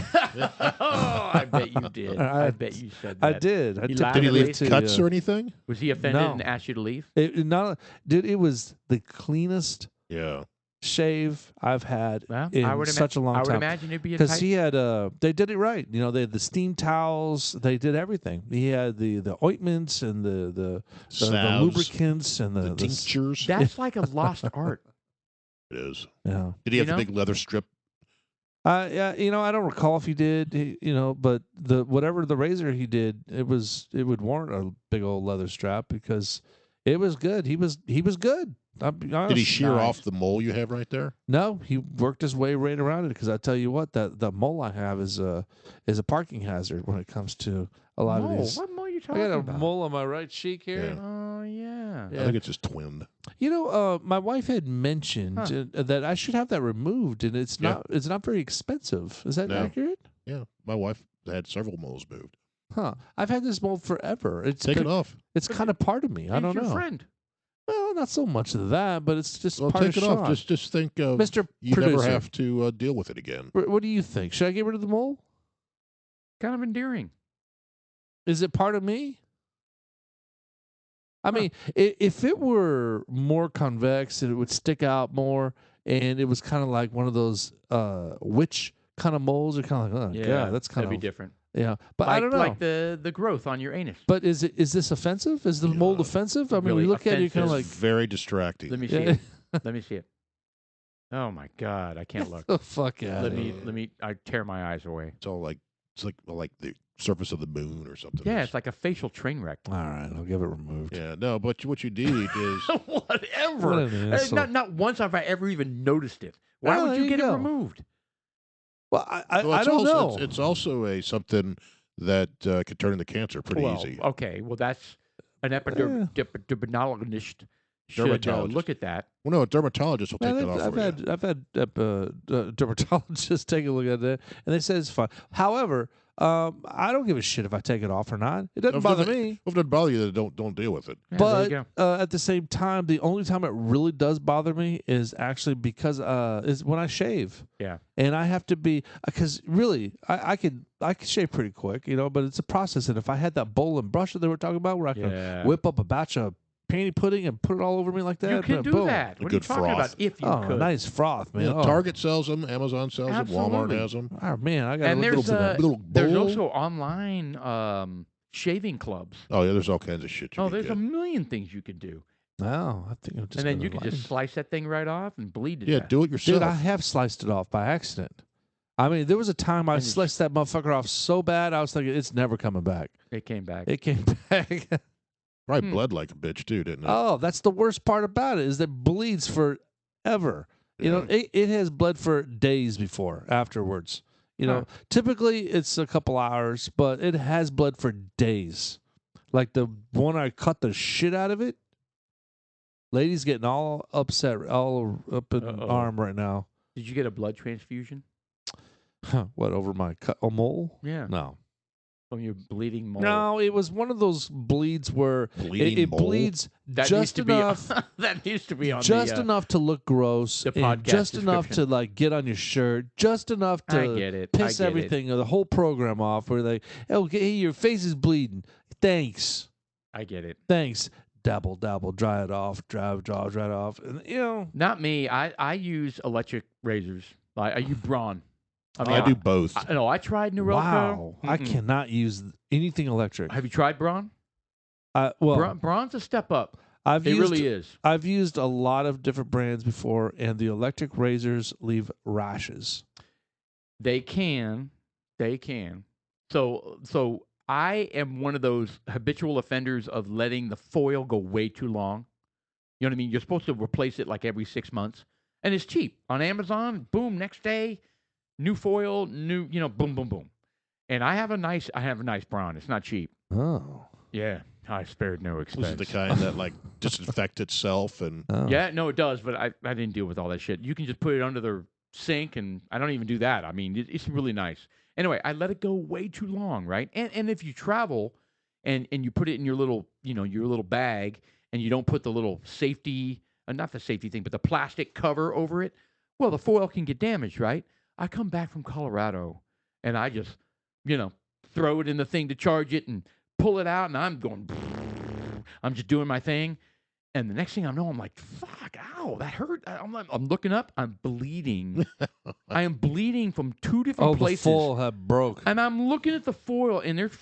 Oh, I bet you did. I bet you said that. I did. I He tipped laughed. Did he it leave to, cuts or anything? Was he offended No. and asked you to leave? Dude, it was the cleanest Yeah. shave I've had Well, in I would such a long I would time. imagine it'd be a Because tight. he had, they did it right. They had the steam towels. They did everything. He had the ointments and the Salves, lubricants and the the tinctures. That's like a lost art. It is. Yeah. Did he have You the know? big leather strip? Yeah. I don't recall if he did. But whatever the razor he did, it would warrant a big old leather strap because it was good. He was good. I'll be honest. Did he shear Nice. off the mole you have right there? No, he worked his way right around it because I tell you what, that the mole I have is a parking hazard when it comes to a lot of Mole? these. What mole are you I talking got a about? mole on my right cheek here. Yeah. Oh, yeah. Yeah. I think it's just twinned. My wife had mentioned that I should have that removed, and it's Yeah. not very expensive. Is that No. accurate? Yeah. My wife had several moles moved. Huh? I've had this mole forever. Take it off. It's kind of part of me. I He's don't your know. friend. Well, not so much of that, but it's just Well, part take of it Sean. off. Just think of Mr. you Producer, never have to deal with it again. What do you think? Should I get rid of the mole? Kind of endearing. Is it part of me? I mean, if it were more convex and it would stick out more, and it was kind of like one of those witch kind of moles, or kind of like, oh god, that's kind that'd of be different. yeah. But Like, I don't know. Like the growth on your anus. But is this offensive? Is the mold offensive? I mean, Really we look at it, you're kind of offensive. like, Very distracting. Let me see yeah. it. Let me see it. Oh my God, I can't look. oh fuck yeah. Let me. I tear my eyes away. It's all like the surface of the moon or something. Yeah, it's like a facial train wreck. All right, I'll give it removed. Yeah, no, but what you need is Whatever. What an asshole. Not once have I ever even noticed it. Why Well, would there you you get go. it removed? Well, I it's don't also, know. It's also a something that could turn into cancer pretty Well, easy. okay. Well, that's an epidermatologist should Dermatologist. look at that. Well, no, a dermatologist will take that off for you. I've had dermatologists take a look at it, and they said it's fine. However, I don't give a shit if I take it off or not. It doesn't bother me. If it doesn't bother you, then don't deal with it. Yeah, But there you go. at the same time, the only time it really does bother me is actually because is when I shave. Yeah. And I have to be because really I could shave pretty quick, but it's a process. And if I had that bowl and brush that they were talking about, where I Yeah. could whip up a batch of panty pudding and put it all over me like that? You can do Boom. that. A What are you good talking froth. about? If you Oh, could. nice froth, man. Yeah, Oh. Target sells them. Amazon sells them. Walmart Absolutely. has them. Oh, man, I got And a there's little there's bowl. also online shaving clubs. Oh yeah, there's all kinds of shit you Oh, can there's get. a million things you can do. Oh, I think I'm just. And then gonna you can just slice that thing right off and bleed to Yeah, death. do it yourself. Dude, I have sliced it off by accident. I mean, there was a time I And it's- sliced that motherfucker off so bad, I was thinking it's never coming back. It came back. It came back. Probably bled like a bitch too, didn't it? Oh, that's the worst part about it is that it bleeds forever. You know, it has bled for days afterwards. You know, typically it's a couple hours, but it has bled for days. Like the one I cut the shit out of it. Lady's getting all upset, all up in the arm right now. Did you get a blood transfusion? What, over my mole? Yeah. No. From your bleeding mole? No, it was one of those bleeds where Bleeding it mole? bleeds That just needs enough. To be, that needs to be on Just the, enough to look gross, the and podcast just enough to description. like get on your shirt, just enough to I get it. piss I get everything, the whole program off. Where they, okay, your face is bleeding. Thanks, I get it. thanks. Dabble, dabble, dry it off, dry it off, and you know. Not me. I use electric razors. I use Braun. I do both. I tried Norelco. Wow, I Mm-mm. cannot use anything electric. Have you tried Braun? Well, Braun's a step up. I've It used really is. I've used a lot of different brands before, and the electric razors leave rashes. They can. So I am one of those habitual offenders of letting the foil go way too long. You know what I mean? You're supposed to replace it like every 6 months, and it's cheap on Amazon. Boom, next day, new foil, new, boom, boom, boom. And I have a nice Braun. It's not cheap. Oh, Yeah, I spared no Was expense. it the kind that like disinfect itself and? oh. Yeah, no, it does, but I didn't deal with all that shit. You can just put it under the sink, and I don't even do that. I mean, it's really nice. Anyway, I let it go way too long, right? And if you travel and you put it in your little, your little bag, and you don't put the little safety, not the safety thing, but the plastic cover over it, well, the foil can get damaged, right? I come back from Colorado, and I just, throw it in the thing to charge it and pull it out, and I'm going, I'm just doing my thing. And the next thing I know, I'm like, fuck, ow, that hurt. I'm looking up, I'm bleeding. I am bleeding from two different places. The foil had broke. And I'm looking at the foil, and there's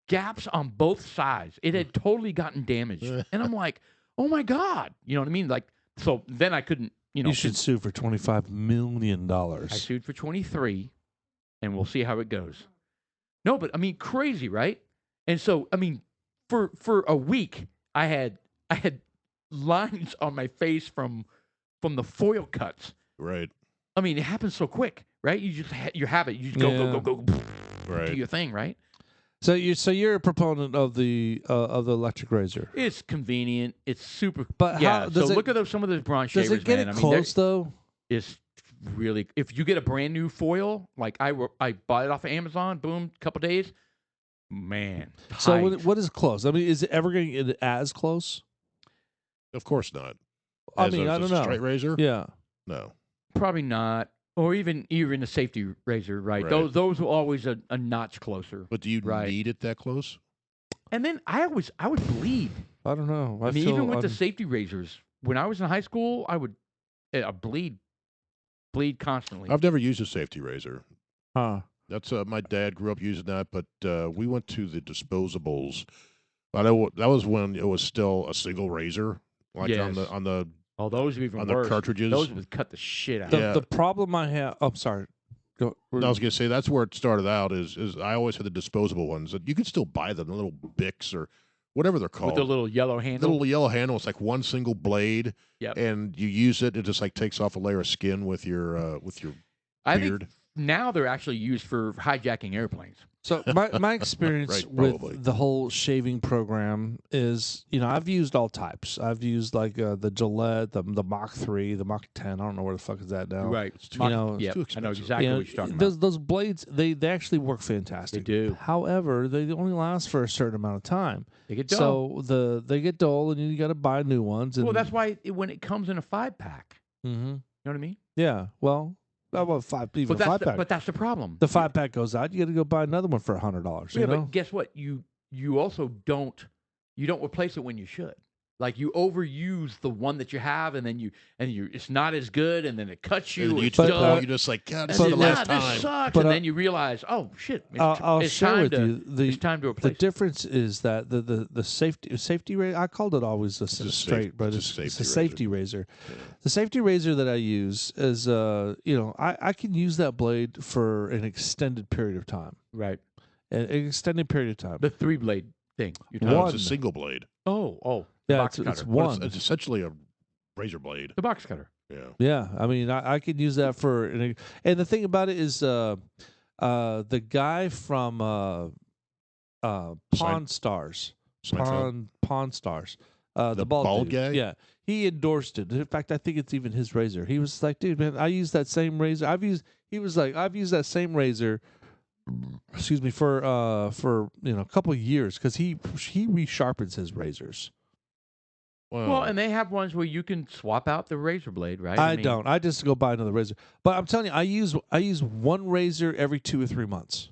gaps on both sides. It had totally gotten damaged. And I'm like, oh my God. You know what I mean? Like, so then I couldn't, You should sue for $25 million. I sued for 23, and we'll see how it goes. No, but I mean, crazy, right? And so, I mean, for a week, I had lines on my face from the foil cuts. Right. I mean, it happens so quick, right? You just you have it. You just go, Right. do your thing, right? So you're a proponent of the electric razor. It's convenient. It's super. But yeah. how does So it- look at some of those bronze Does shavers, it get man. it I mean, close though? it's really. If you get a brand new foil, like I bought it off of Amazon, boom, couple days, man. So tight. what is close? I mean, is it ever going to get as close? Of course not. I As mean, I a don't know. Straight razor? Yeah. No. Probably not. Or even a safety razor, right? Right. Those are always a notch closer. But do you Right. need it that close? And then I would bleed. I don't know. I mean, feel even with the I'm- safety razors, when I was in high school, I would bleed constantly. I've never used a safety razor. Huh. That's my dad grew up using that, but we went to the disposables. I know that was when it was still a single razor, like Yes. on the Oh, those are even on the worse. cartridges. Those would cut the shit out. Yeah. The problem I have. Oh, sorry. Go. I was gonna say that's where it started out. Is I always had the disposable ones that you could still buy them, the little Bics or whatever they're called. With the little yellow handle. little yellow handle. It's like one single blade, Yep. and you use it. It just like takes off a layer of skin with your I beard. think now they're actually used for hijacking airplanes. So my experience Right, with probably. the whole shaving program is, I've used all types. I've used like the Gillette, the Mach 3, the Mach 10. I don't know where the fuck is that now. Right. It's too- Mach- know, yep, too I know expensive. exactly what you're talking about. Those blades, they actually work fantastic. They do. However, they only last for a certain amount of time. They get dull. So they get dull, and you got to buy new ones. And, Well, that's why when it comes in a 5-pack, Mhm. you know what I mean? Yeah. Well, about even a 5-pack. But that's the problem. The 5-pack goes out. You got to go buy another one for $100. Yeah, You know. but guess what? You also don't replace it when you should. Like you overuse the one that you have, and then it's not as good, and then it cuts you. And you it's just, dull, you're just like, God, this and is the then, last this time. sucks, But, and then you realize, oh shit, I'll it's share time with to you it's time to the replace. difference is that the safety razor. I called it always a straight, but it's a safety razor. Yeah. The safety razor that I use is I can use that blade for an extended period of time. Right. An extended period of time. The 3-blade thing. You're talking No, One. it's a single blade. Oh. The Yeah, box cutter. it's But one. it's essentially a razor blade. The box cutter. Yeah. Yeah, I mean, I could use that for, and the thing about it is, the guy from Pawn Stars, Seinfeld? Pawn Stars, The bald dude. guy? Yeah, he endorsed it. In fact, I think it's even his razor. He was like, dude, man, I use that same razor. He was like, I've used that same razor. Excuse me, for a couple of years, because he resharpens his razors. Well, and they have ones where you can swap out the razor blade, right? I mean, don't. I just go buy another razor. But I'm telling you, I use one razor every 2 or 3 months.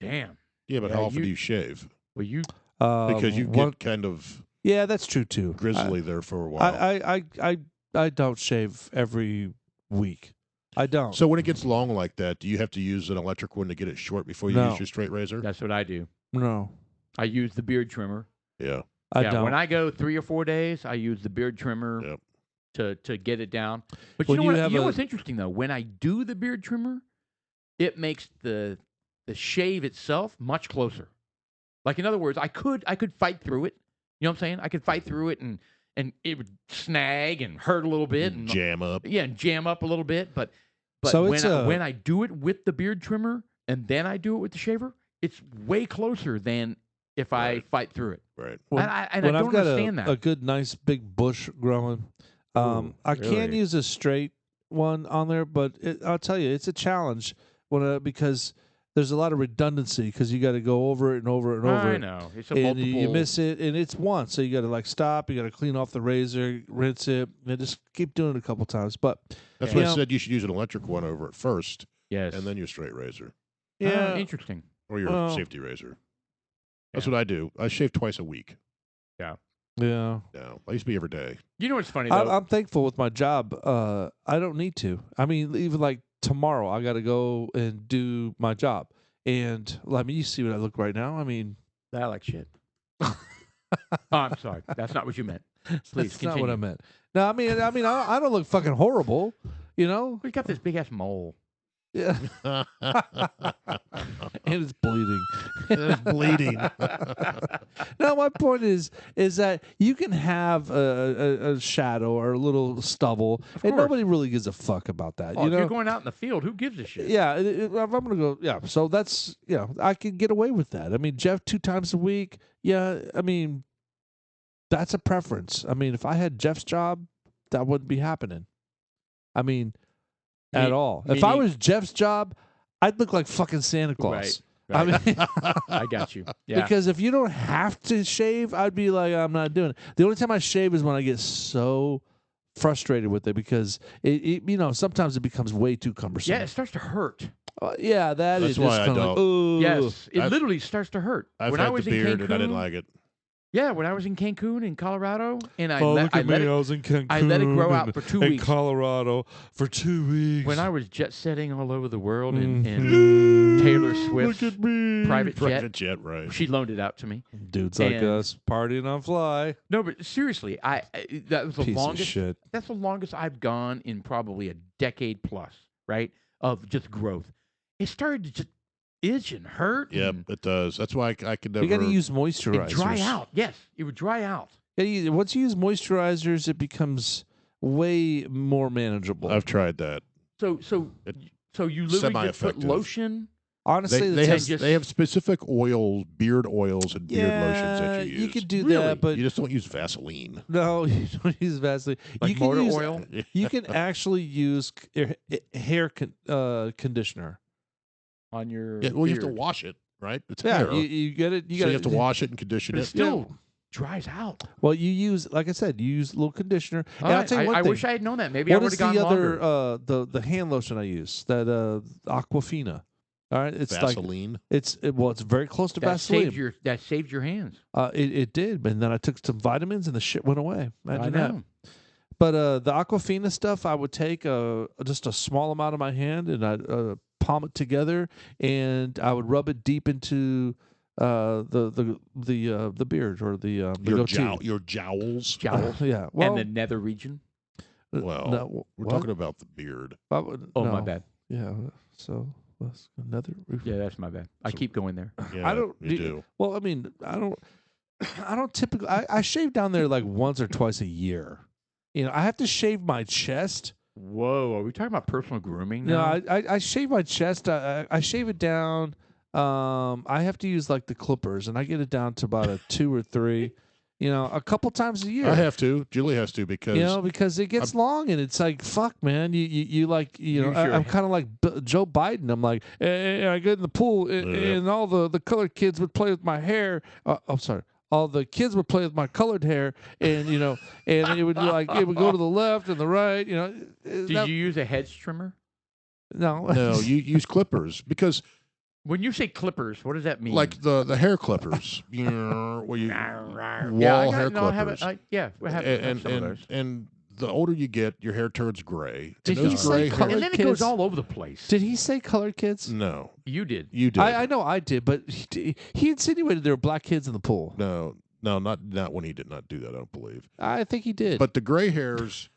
Damn. Yeah, but Yeah, how often you- do you shave? Well, you Because you one- get kind of yeah, that's true too. grizzly there for a while. I don't shave every week. I don't. So when it gets long like that, do you have to use an electric one to get it short before you No. use your straight razor? that's what I do. No, I use the beard trimmer. Yeah. I don't. When I go 3 or 4 days, I use the beard trimmer Yep. to get it down. But When you know you what? have You know a- what's interesting though? When I do the beard trimmer, it makes the shave itself much closer. Like in other words, I could fight through it. You know what I'm saying? I could fight through it and it would snag and hurt a little bit and Jam up. yeah, and jam up a little bit. But So it's when I do it with the beard trimmer and then I do it with the shaver, it's way closer than if I Right. fight through it. Right. When- and I when don't I've got understand a that. good, nice, big bush growing, Ooh, I can really? use a straight one on there, but I'll tell you, it's a challenge because there's a lot of redundancy because you got to go over it and over it and over I it. know. It's a And multiple. you miss it, and it's once, so you got to like stop. You got to clean off the razor, rinse it, and just keep doing it a couple times. But That's Yeah. why I said you should use an electric one over it first, Yes. and then your straight razor yeah, Interesting. or your Well, safety razor. That's Yeah. what I do. I shave twice a week yeah. now. I used to be every day. You know what's funny though? I'm thankful with my job. I don't need to. I mean, even like tomorrow, I got to go and do my job. And I mean, you see what I look right now. I mean, I like shit. Oh, I'm sorry. That's not what you meant. Please that's continue. not what I meant. No, I mean, I don't look fucking horrible. You know? We got this big ass mole. Yeah. And it's bleeding. It's bleeding. No, my point is that you can have a shadow or a little stubble, and course. nobody really gives a fuck about that. Oh, you if know? you're going out in the field, who gives a shit? Yeah, if I'm gonna go. Yeah, so that's I can get away with that. I mean, Jeff 2 times a week. Yeah, I mean, that's a preference. I mean, if I had Jeff's job, that wouldn't be happening. I mean, at all. If I meaning- was Jeff's job, I'd look like fucking Santa Claus. Right. I mean, I got you. Yeah. because if you don't have to shave, I'd be like, I'm not doing it. The only time I shave is when I get so frustrated with it because sometimes it becomes way too cumbersome. Yeah, it starts to hurt. Yeah, That's is why just I kinda like, don't. ooh. Yes, it I've- literally starts to hurt. I've when had I was the beard in Cancun, and I didn't like it. Yeah, when I was in Cancun in Colorado, and I Oh, let look at me! it. I was in Cancun. I let it grow out and- for 2 in weeks. Colorado for 2 weeks. When I was jet setting all over the world in Mhm. Taylor Look Swift's at me. private jet, Private jet, right? she loaned it out to me. Dudes like And- us partying on fly. No, but seriously, that was the Piece of longest. shit. That's the longest I've gone in probably a decade plus, right? Of just growth. It started to just itch and hurt. Yep, and it does. That's why I could never. You got to use it moisturizers. dry out. Yes, it would dry out. Yeah, once you use moisturizers, it becomes way more manageable. I've tried that. So It- you literally just put semi-effective. lotion. Honestly, They, the they, have, test- just- they have specific oils, beard oils, and beard lotions that you use. You could do Really? that, but You just don't use Vaseline. no, you don't use Vaseline. Like you can motor use, oil? You can actually use hair conditioner. On your Yeah, well, you have to beard. wash it, right? It's Yeah, hair. you get it. You So got you have to wash it and condition But it it. still dries out. Well, you use, like I said, you use a little conditioner. All And I'll right, tell you one I thing. wish I had known that. Maybe I What would is have gone the other longer. the hand lotion I use? That Aquafina. All right, it's Vaseline. it's very close to That Vaseline. saved your hands. It did, and then I took some vitamins and the shit went away. Imagine that. know. But the Aquafina stuff, I would take just a small amount of my hand and I'd palm it together, and I would rub it deep into the beard or the goatee. Your jowls. Jowls. Yeah. Well, and the nether region. Well, no, we're what? talking about the beard. Oh, no. my bad. Yeah. So that's another. Yeah, that's my bad. I keep going there. Yeah, I don't. You do. Well, I mean, I don't. I don't typically. I shave down there like once or twice a year. You know, I have to shave my chest. Whoa, are we talking about personal grooming No, now? I shave my chest. I shave it down. I have to use like the clippers, and I get it down to about a 2 or 3. You know, a couple times a year. I have to. Julie has to because because it gets long, and it's like fuck, man. You like Use your I'm kind of like Joe Biden. I'm like, I get in the pool, and all the colored kids would play with my hair. I'm sorry. All the kids would play with my colored hair, and and it would go to the left and the right. Did you use a hedge trimmer? No, no, you use clippers because When you say clippers, what does that mean? like the hair clippers, where you yeah, wall hair no, I clippers, have we have and some of those. and the older you get, your hair turns gray. Did and he those say gray colored hair? And then it kids? goes all over the place. Did he say colored kids? No, You did. you did. I know I did, but he insinuated there were black kids in the pool. No, not when he did not do that. I don't believe. I think he did. But the gray hairs,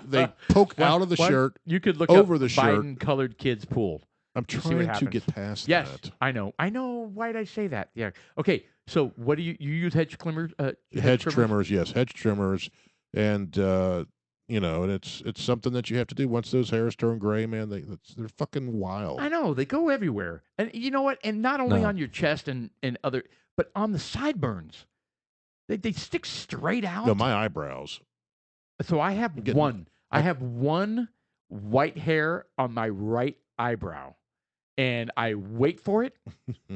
they poke out of the shirt. You could look over up the shirt. Biden colored kids pool. I'm see what trying to happens. get past Yes, that. I know. Why did I say that? Yeah. Okay. So what do you use hedge trimmers? Hedge trimmers, yes, hedge trimmers, and and it's something that you have to do once those hairs turn gray, man. They're fucking wild. I know they go everywhere, and you know what? And not only No. on your chest and other, but on the sideburns. They stick straight out. No, my eyebrows. So I have getting- one. I have one white hair on my right eyebrow, and I wait for it,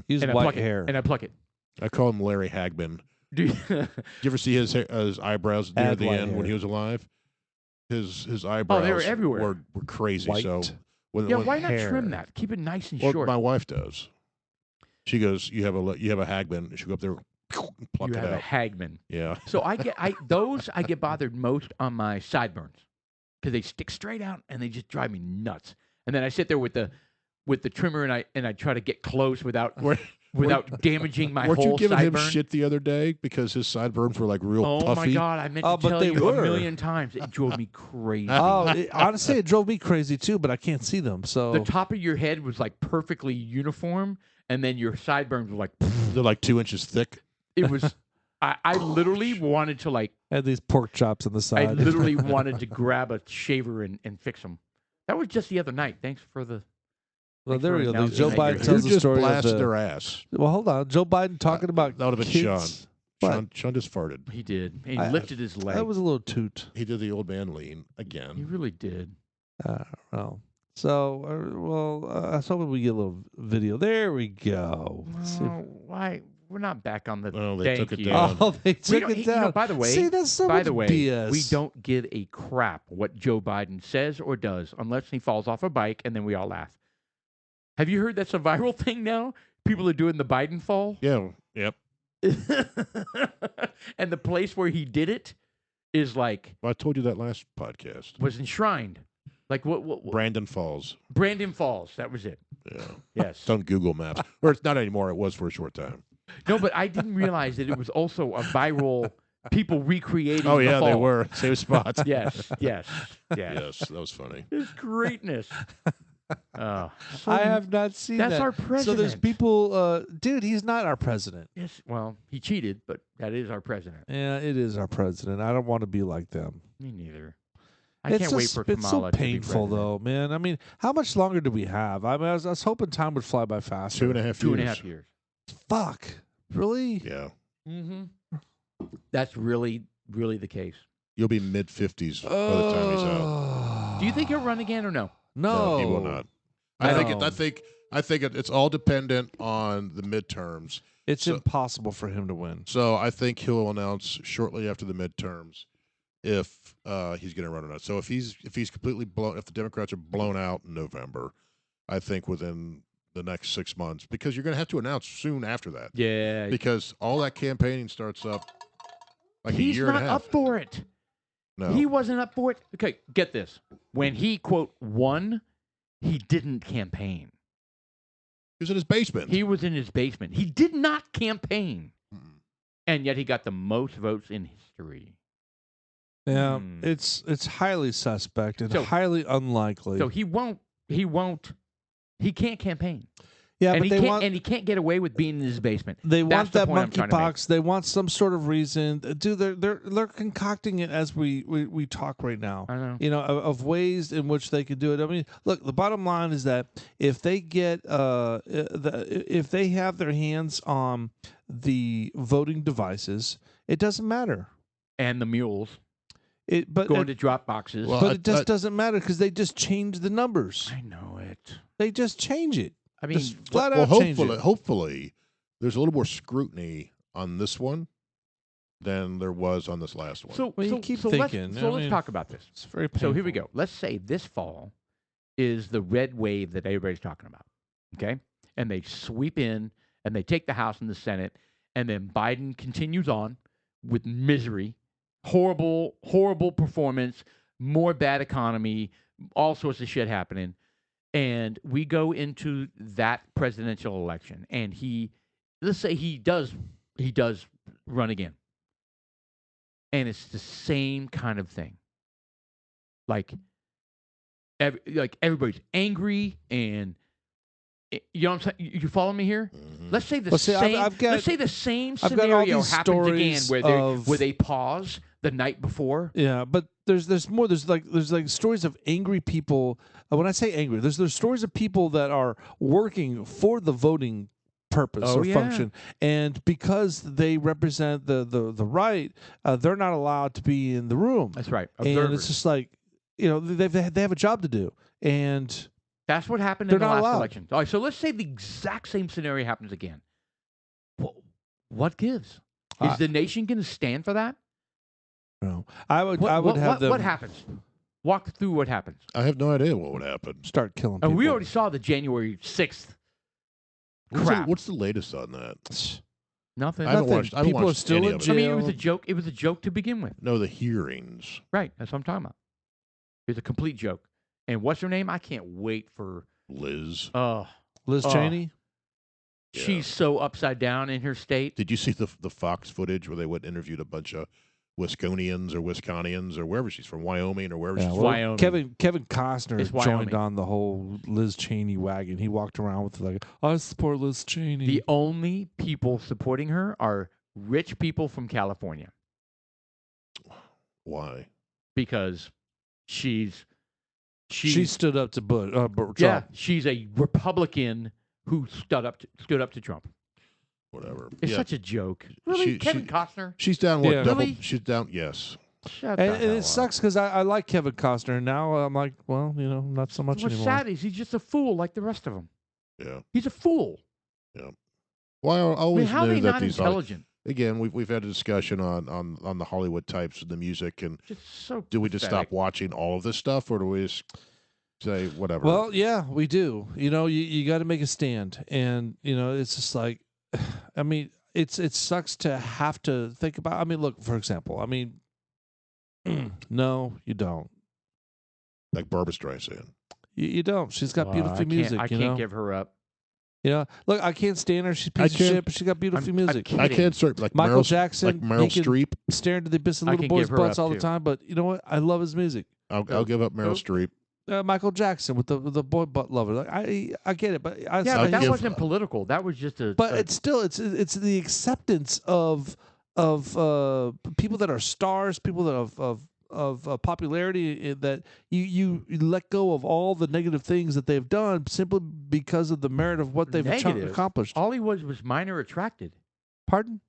He's and I white pluck hair. it, and I pluck it. I call him Larry Hagman. Do you, You ever see his eyebrows near Add the white end when hair. he was alive? His eyebrows were everywhere. Were crazy. White. So when, yeah, when- why not hair. trim that? Keep it nice and well, short. my wife does. She goes, you have a Hagman. She go up there, and pluck You it have a out. Hagman. Yeah. So I get bothered most on my sideburns because they stick straight out and they just drive me nuts. And then I sit there with the trimmer and I try to get close without damaging my Weren't whole you giving sideburn. him shit the other day because his sideburns were like real Oh puffy? my god! I meant Oh, to but tell they you were. a million times. It drove me crazy. Honestly, it drove me crazy too, but I can't see them. So The top of your head was like perfectly uniform, and then your sideburns were like. They're like 2 inches thick. It was. I literally wanted to like. I had these pork chops on the I side. literally wanted to grab a shaver and fix them. That was just the other night. Thanks for the. well, Thanks there for we go. announcing Joe that Biden you're You tells the just story of blasted the. their ass. Well, hold on. Joe Biden talking about That would have been kids. What? Sean just farted. He did. He I- lifted his leg. That was a little toot. He did the old man lean He again. really did. Well, so I was hoping we get a little video. There we go. See- No, why? We're not back on the. Oh, they thank took it you. down. Oh, they We took don't- it you know, down. by the way- See, that's so By much the way, BS. we don't give a crap what Joe Biden says or does unless he falls off a bike and then we all laugh. Have you heard that's a viral thing now? People are doing the Biden fall. Yeah. Yep. And the place where he did it is like Well, I told you that last podcast. was enshrined. Like what Brandon Falls. Brandon Falls, that was it. Yeah. Yes. It's on Google Maps. Or it's not anymore. It was for a short time. No, but I didn't realize that it was also a viral people recreating Oh, the yeah, they fall. were. Same spots. Yes. Yes. Yes, that was funny. It's greatness. Oh, so I have not seen that's that. our president. So there's people. Dude, he's not our president. Yes, well, he cheated, but that is our president. Yeah, it is our president. I don't want to be like them. Me neither. I It's can't wait just- for It's so Kamala to be painful, president. though, man. I mean, how much longer do we have? I mean, I was hoping time would fly by faster. 2.5 years. 2.5 years. Fuck. Really? Yeah. Mm-hmm. That's really, really the case. You'll be mid-50s by the time he's out. Do you think he'll run again or no? No, he will not. No. I think it's all dependent on the midterms. It's So- impossible for him to win. So I think he'll announce shortly after the midterms if he's going to run or not. So if he's completely blown, if the Democrats are blown out in November, I think within the next 6 months because you're going to have to announce soon after that. Yeah. Because all that campaigning starts up like a He's year not and a half. up for it. No. He wasn't up for it. Okay, get this. When he, quote, won, he didn't campaign. He was in his basement. He was in his basement. He did not campaign. Mm-mm. And yet he got the most votes in history. Yeah, it's highly suspect and So- highly unlikely. So he can't campaign. yeah, and but he can't get away with being in his basement. they That's want the that point I'm trying to make. monkeypox. They want some sort of reason. Dude, they're concocting it as we talk right now. I know. You know, of ways in which they could do it. I mean, look, the bottom line is that if they get if they have their hands on the voting devices, it doesn't matter. And the mules But going to drop boxes. Well, but it just doesn't matter because they just change the numbers. I know it. They just change it. I mean, Just flat well, out change hopefully, there's a little more scrutiny on this one than there was on this last one. so, Well, you so, keep so thinking. let's I mean, talk about this. It's very painful. So here we go. Let's say this fall is the red wave that everybody's talking about. Okay? And they sweep in and they take the House and the Senate, and then Biden continues on with misery, horrible, horrible performance, more bad economy, all sorts of shit happening. And we go into that presidential election, and let's say he does run again. And it's the same kind of thing. Like everybody's angry, and you know what I'm saying? You follow me here? Mhm. Let's say the Well, see, same. I've got- let's say the same I've got all scenario these happens again, stories where they pause the night before. Yeah, but there's more. There's like stories of angry people. When I say angry, there's stories of people that are working for the voting purpose Oh, or yeah. function, and because they represent the right, they're not allowed to be in the room. That's right. And Observers. it's just like, you know, they have a job to do, and That's what happened They're in the not last allowed. election. All right, so let's say the exact same scenario happens again. What gives? Is the nation going to stand for that? you know, I would What have them what happens? Walk through what happens. I have no idea what would happen. start killing people. And we already saw the January 6th What's the, crap. what's the latest on that? Nothing. I haven't Nothing. watched. I haven't People are watched still any in of it. jail. I mean, it was a joke. It was a joke to begin with. No, the hearings. Right. That's what I'm talking about. It was a complete joke. And what's her name? I can't wait for. Liz. Liz Cheney. Yeah. She's so upside down in her state. Did you see the Fox footage where they went and interviewed a bunch of Wisconians or Wisconians or wherever she's from, Wyoming or wherever Yeah, she's well, Wyoming. Kevin Costner It's joined Wyoming. on the whole Liz Cheney wagon. He walked around with like, I support Liz Cheney. The only people supporting her are rich people from California from. Why? because she stood up to Trump. yeah, she's a Republican who stood up to Trump. Whatever. It's yeah. such a joke. Really, She- Kevin she- Costner? She's down what? Yeah. Double. Really? She's down. Yes. Shut the And hell it up. sucks because I like Kevin Costner. And now I'm like, well, you know, not so much What's anymore. sad is he's just a fool like the rest of them. Yeah. He's a fool. Well, I I mean, always how are knew they that not these. intelligent? Again, we've had a discussion on the Hollywood types and the music, and Just so. do we just pathetic. stop watching all of this stuff, or do we just say whatever? Well, yeah, we do. You know, you got to make a stand, and you know, it's just like, I mean, it sucks to have to think about. I mean, look, for example, I mean, no, you don't. like Barbra Streisand. You don't. She's got beautiful I music. can't you know, give her up. you know. Look, I can't stand her. She's a I piece of can't- shit, but she got beautiful music. I can't start like Michael Meryl, Jackson, like Meryl he can Streep. stare into the abyss of I little can boys' give her butts up, all the too. time, but you know what? I love his music. I'll give up Meryl Who? Streep. Michael Jackson with the boy butt lover. Like I get it, but Yeah, I but that give- wasn't political. That was just a. But it's still it's the acceptance of people that are stars, people that of popularity that you let go of all the negative things that they've done simply because of the merit of what they've Negative? accomplished. all he was minor attracted. Pardon?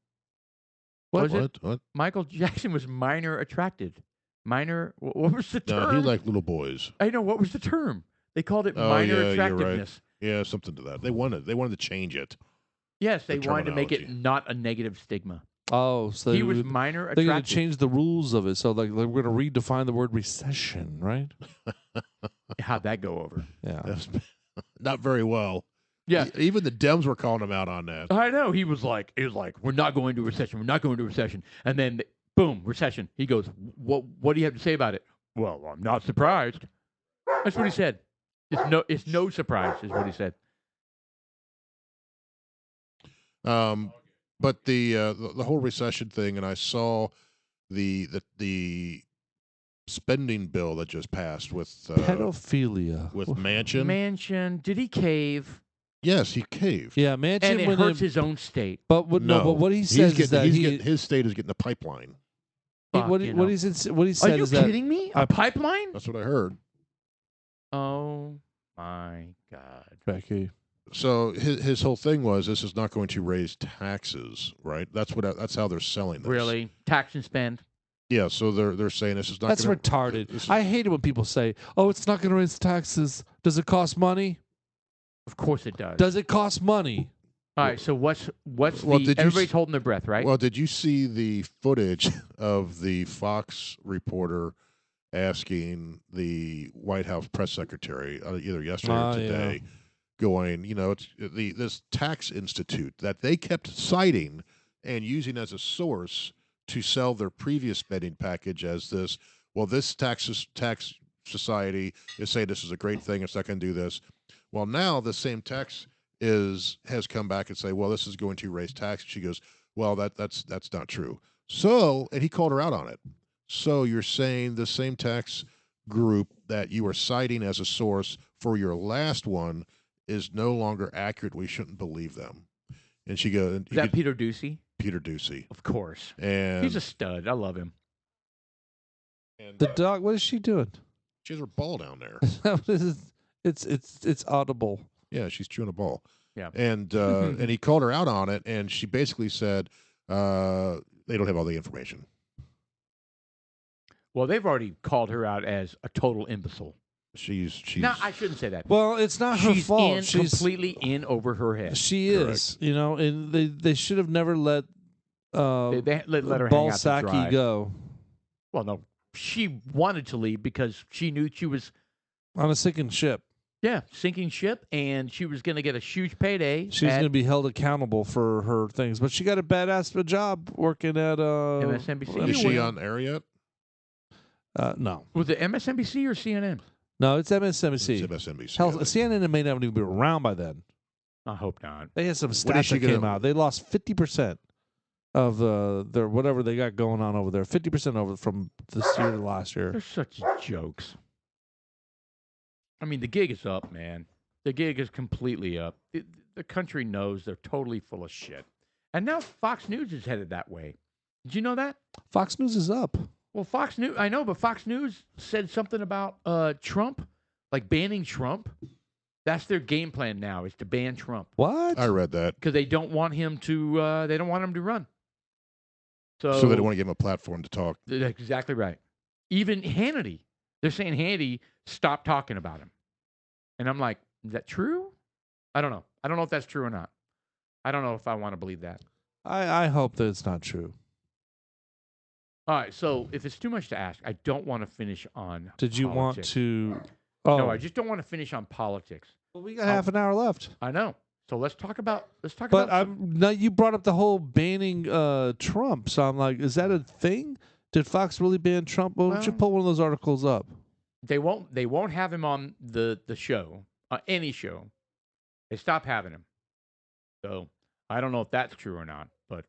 Was it? What? Michael Jackson was minor attracted. Minor. What was the term? No, he liked little boys. I know what was the term. They called it Oh, minor yeah, you're right. attractiveness. Yeah, something to that. They wanted to change it. Yes, they The wanted to make it terminology. not a negative stigma. Oh, so He was minor they're going to attracted. change the rules of it. So like we're going to redefine the word recession, right? How'd that go over? Yeah. That's not very well. Yeah. Even the Dems were calling him out on that. I know. He was like, we're not going to recession. We're not going to recession. And then, boom, recession. He goes, what do you have to say about it? Well, I'm not surprised. That's what he said. It's no surprise, is what he said. But the whole recession thing, and I saw the spending bill that just passed with Pedophilia. with Manchin. Manchin, did he cave? Yes, he caved. Yeah, Manchin. And it hurts his own state. But what, no, but what he says is that his state is getting the pipeline. what he said Are you is that kidding me? A pipeline? That's what I heard. Oh my God, Becky. So his whole thing was this is not going to raise taxes, right? That's how they're selling this. Really? Tax and spend? Yeah. So they're saying this is not. That's retarded. I hate it when people say, "Oh, it's not going to raise taxes." Does it cost money? Of course it does. Does it cost money? All right. So what's did everybody's holding their breath, right? Well, did you see the footage of the Fox reporter asking the White House press secretary either yesterday or today, going, it's this tax institute that they kept citing and using as a source to sell their previous spending package as this. Well, this tax society is saying this is a great thing. It's not going to do this. Well, now the same tax has come back and say, well, this is going to raise tax. She goes, well, that's not true. So, and he called her out on it. So you're saying the same tax group that you were citing as a source for your last one is no longer accurate. We shouldn't believe them. And she goes, is that Peter Doocy? Peter Doocy, of course. And he's a stud. I love him. And the dog. What is she doing? She has her ball down there. It's audible. Yeah, she's chewing a ball. Yeah. And and he called her out on it, and she basically said they don't have all the information. Well, they've already called her out as a total imbecile. She's. No, I shouldn't say that. Well, it's not her fault. She's completely in over her head. She is, and they should have never let they let her hang out to dry. Balsaki go. Well, no, she wanted to leave because she knew she was on a sinking ship. Yeah, sinking ship, and she was going to get a huge payday. She's going to be held accountable for her things, but she got a badass job working at MSNBC. Is she on air yet? No. Was it MSNBC or CNN? No, it's MSNBC. It's MSNBC. Hell, CNN may not even be around by then. I hope not. They had some stats that came out. They lost 50% of their whatever they got going on over there. 50% over from this year to last year. They're such jokes. I mean, the gig is up, man. The gig is completely up. The country knows they're totally full of shit. And now Fox News is headed that way. Did you know that? Fox News is up. Well, Fox News, I know, but Fox News said something about Trump, like banning Trump. That's their game plan now, is to ban Trump. What? I read that. Because they don't want him to run. So they don't want to give him a platform to talk. That's exactly right. Even Hannity. They're saying Hannity stopped talking about him. And I'm like, is that true? I don't know. I don't know if that's true or not. I don't know if I want to believe that. I hope that it's not true. All right, so if it's too much to ask, I don't want to finish on Did you politics. want to... Oh. No, I just don't want to finish on politics. Well, we got half an hour left. I know. So let's talk about... But now you brought up the whole banning Trump, so I'm like, is that a thing? Did Fox really ban Trump? Well, why don't you pull one of those articles up? They won't have him on the show, any show. They stop having him. So I don't know if that's true or not, but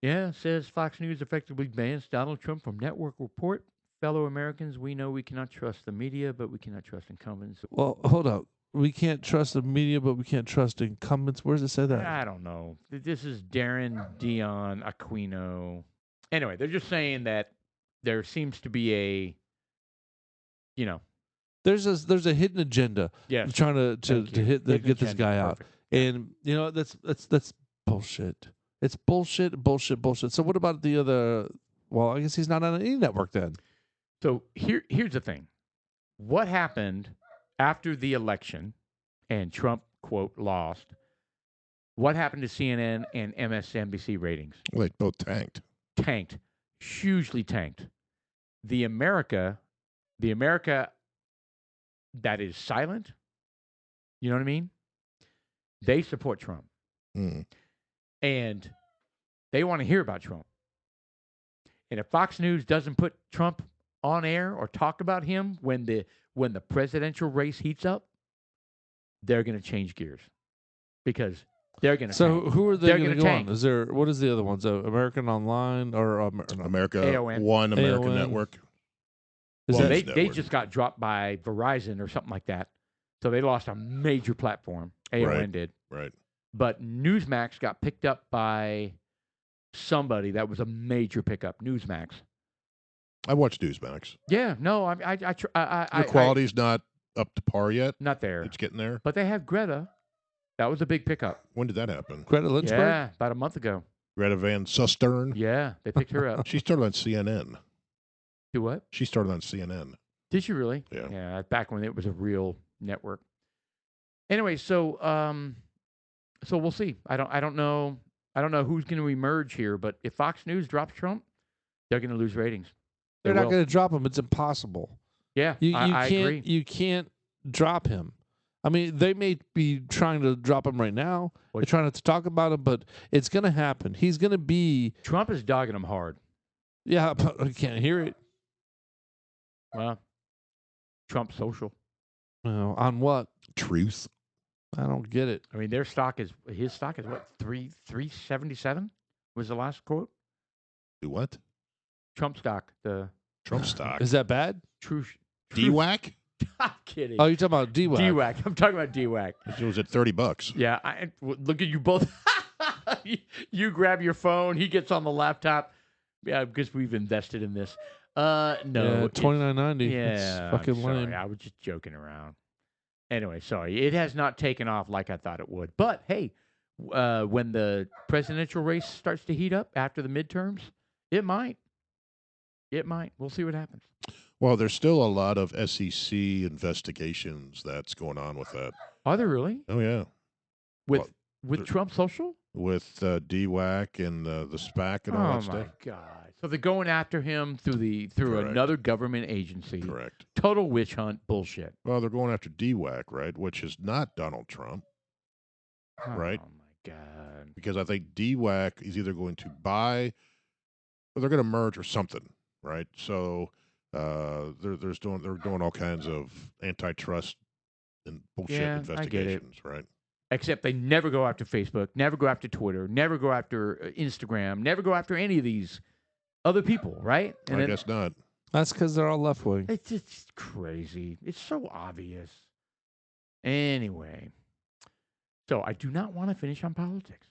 yeah, it says Fox News effectively bans Donald Trump from network report. Fellow Americans, we know we cannot trust the media, but we cannot trust incumbents. Well, hold up. We can't trust the media, but we can't trust incumbents. Where does it say that? I don't know. This is Darren Dion Aquino. Anyway, they're just saying that there seems to be a, there's a hidden agenda. Yes. Trying to get this guy out. Perfect. And that's bullshit. It's bullshit. So what about the other? Well, I guess he's not on any network then. So here's the thing. What happened after the election and Trump, quote, lost? What happened to CNN and MSNBC ratings? Well, they both tanked. Tanked. Hugely tanked. The America that is silent, you know what I mean? They support Trump. Mm. And they want to hear about Trump. And if Fox News doesn't put Trump on air or talk about him when the presidential race heats up, they're going to change gears because they're going to. So who are they They're going to gonna go on? tank. Is there what is the other ones? American Online or no. America AON. One American AON. Network. Is Well, that, they just got dropped by Verizon or something like that, so they lost a major platform. AON Right. did, Right. but Newsmax got picked up by somebody that was a major pickup. Newsmax. I watched Newsmax. Yeah, no, The quality's not up to par yet. not there, It's getting there. but they have Greta. That was a big pickup. When did that happen? Greta Lynchburg? Yeah, about a month ago. Greta Van Susteren. Yeah, they picked her up. She started on CNN. Do what? She started on CNN. Did you really? Yeah. Yeah, back when it was a real network. Anyway, so we'll see. I don't know who's going to emerge here, but if Fox News drops Trump, they're going to lose ratings. They They're not will. going to drop him. It's impossible. Yeah, You I can't agree. you can't drop him. I mean, they may be trying to drop him right now. Well, They're trying not to talk about him, but it's going to happen. He's going to be. Trump is dogging him hard. Yeah, but I can't hear it. Well, Trump social. On what? Truth. I don't get it. I mean, his stock is what 377 was the last quote. Do what? Trump stock, the Trump stock. Is that bad? true. DWAC? I'm kidding. Oh, you're talking about DWAC. DWAC. I'm talking about DWAC. It was at $30. Yeah, look at you both. You grab your phone. He gets on the laptop. Yeah, because we've invested in this. No, Yeah, it's- $29.90. Yeah, It's fucking I'm sorry. lame. I was just joking around. Anyway, sorry. It has not taken off like I thought it would. But hey, when the presidential race starts to heat up after the midterms, it might. It might. We'll see what happens. Well, there's still a lot of SEC investigations that's going on with that. Are there really Oh, yeah. with there- Trump Social? With DWAC and the SPAC and all Oh that my stuff. God! So they're going after him through Correct. another government agency. Correct. Total witch hunt bullshit. Well, they're going after DWAC, right? Which is not Donald Trump, Right. Oh my God! because I think DWAC is either going to buy or they're going to merge or something, right? So they're doing all kinds of antitrust and bullshit Yeah, I get it. investigations, right? Except they never go after Facebook, never go after Twitter, never go after Instagram, never go after any of these other people, right? And I then- guess not. That's because they're all left wing. It's just crazy. It's so obvious. Anyway, so I do not want to finish on politics.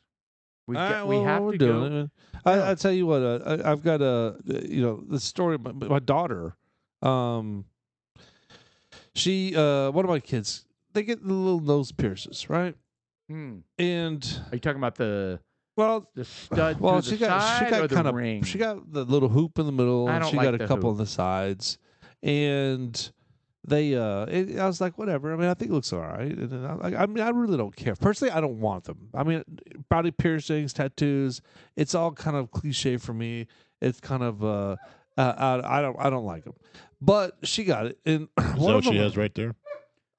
We have to go. I tell you what, I've got the story. My daughter, she, one of my kids, they get the little nose pierces, right? Hmm. And Are you talking about the stud well, through the side or the kind of ring? she got the little hoop in the middle, I and don't she like got a the couple hoop. on the sides, and they I was like, whatever. I mean, I think it looks all right. And I mean, I really don't care. Personally, I don't want them. I mean, body piercings, tattoos, it's all kind of cliche for me. It's kind of I don't like them. But she got it, and Is that what she has right there?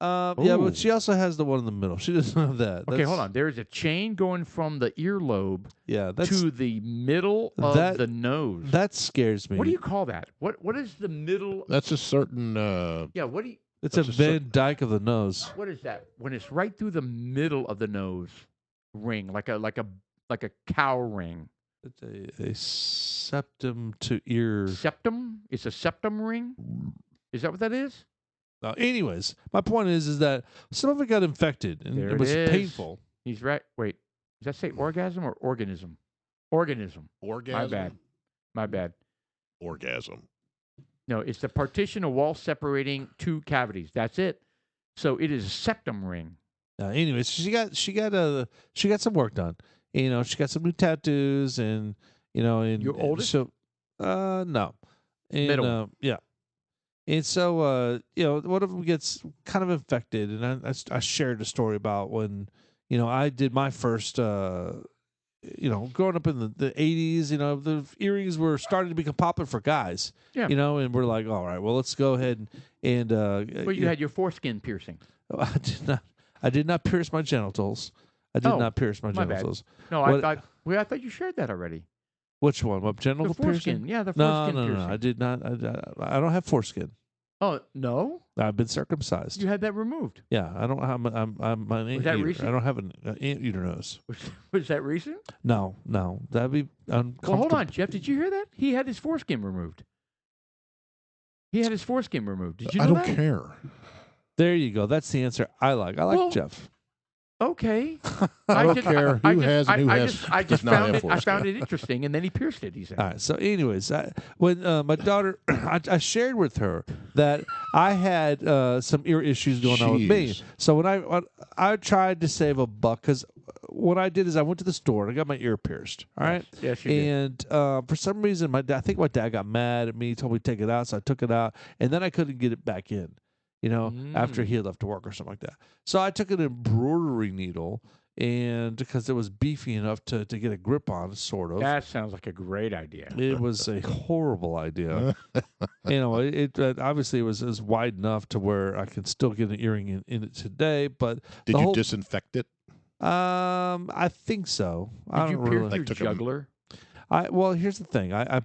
yeah, Ooh. but she also has the one in the middle. She doesn't have that. Okay, That's- hold on. There's a chain going from the earlobe Yeah, that's to the middle of that- the nose. that scares me. What do you call that? What is the middle? That's a certain. Yeah, what do you? It's a That's a cer- Van Dyke of the nose. What is that? When it's right through the middle of the nose ring, like a cow ring. It's a septum to ear. Septum? It's a septum ring? Is that what that is? Anyways, my point is that some of it got infected and There it it was is. painful. He's right. Wait, does that say orgasm or organism? Organism. Orgasm. My bad. Orgasm. No, it's the partition of wall separating two cavities. That's it. So it is a septum ring. Anyways, she got some work done. You know, she got some new tattoos and and Your oldest? So, no, and Middle. yeah. And so, one of them gets kind of infected, and I shared a story about when, I did my first, growing up in the 80s, the earrings were starting to become popular for guys, Yeah. and we're like, all right, well, let's go ahead and But you had your foreskin piercing. I did not pierce my genitals. I did Oh, not pierce my my bad. genitals. No, What- I thought you shared that already. Which one? What The genital foreskin. piercing? Yeah, the No, foreskin no, piercing. no. I did not. I don't have foreskin. Oh no, I've been circumcised. you had that removed. Yeah, I don't have. I'm an Was anteater. that recent? I don't have an anteater nose. Was that recent? No, that'd be uncomfortable. Well, hold on, Jeff. Did you hear that? He had his foreskin removed. Did you know I don't that? care. There you go. That's the answer I like. I like Well, Jeff. Okay. I don't just- care I who just- has and who I has just- I does just not found have it. I found foreskin. it interesting, and then he pierced it. He said. All right. So, anyways, when my daughter, I shared with her that I had some ear issues going on with me. Jeez. So when I tried to save a buck, because what I did is I went to the store and I got my ear pierced. All right. Yes, you did. And for some reason, I think my dad got mad at me, told me to take it out, so I took it out, and then I couldn't get it back in. After he had left to work or something like that. So I took an embroidery needle, and because it was beefy enough to get a grip on, sort of. That sounds like a great idea. It was a horrible idea. It obviously it was wide enough to where I can still get an earring in it today. But Did the you whole, disinfect it? I think so. I Did you don't pierce really. your took a- jugular? Well, here's the thing. I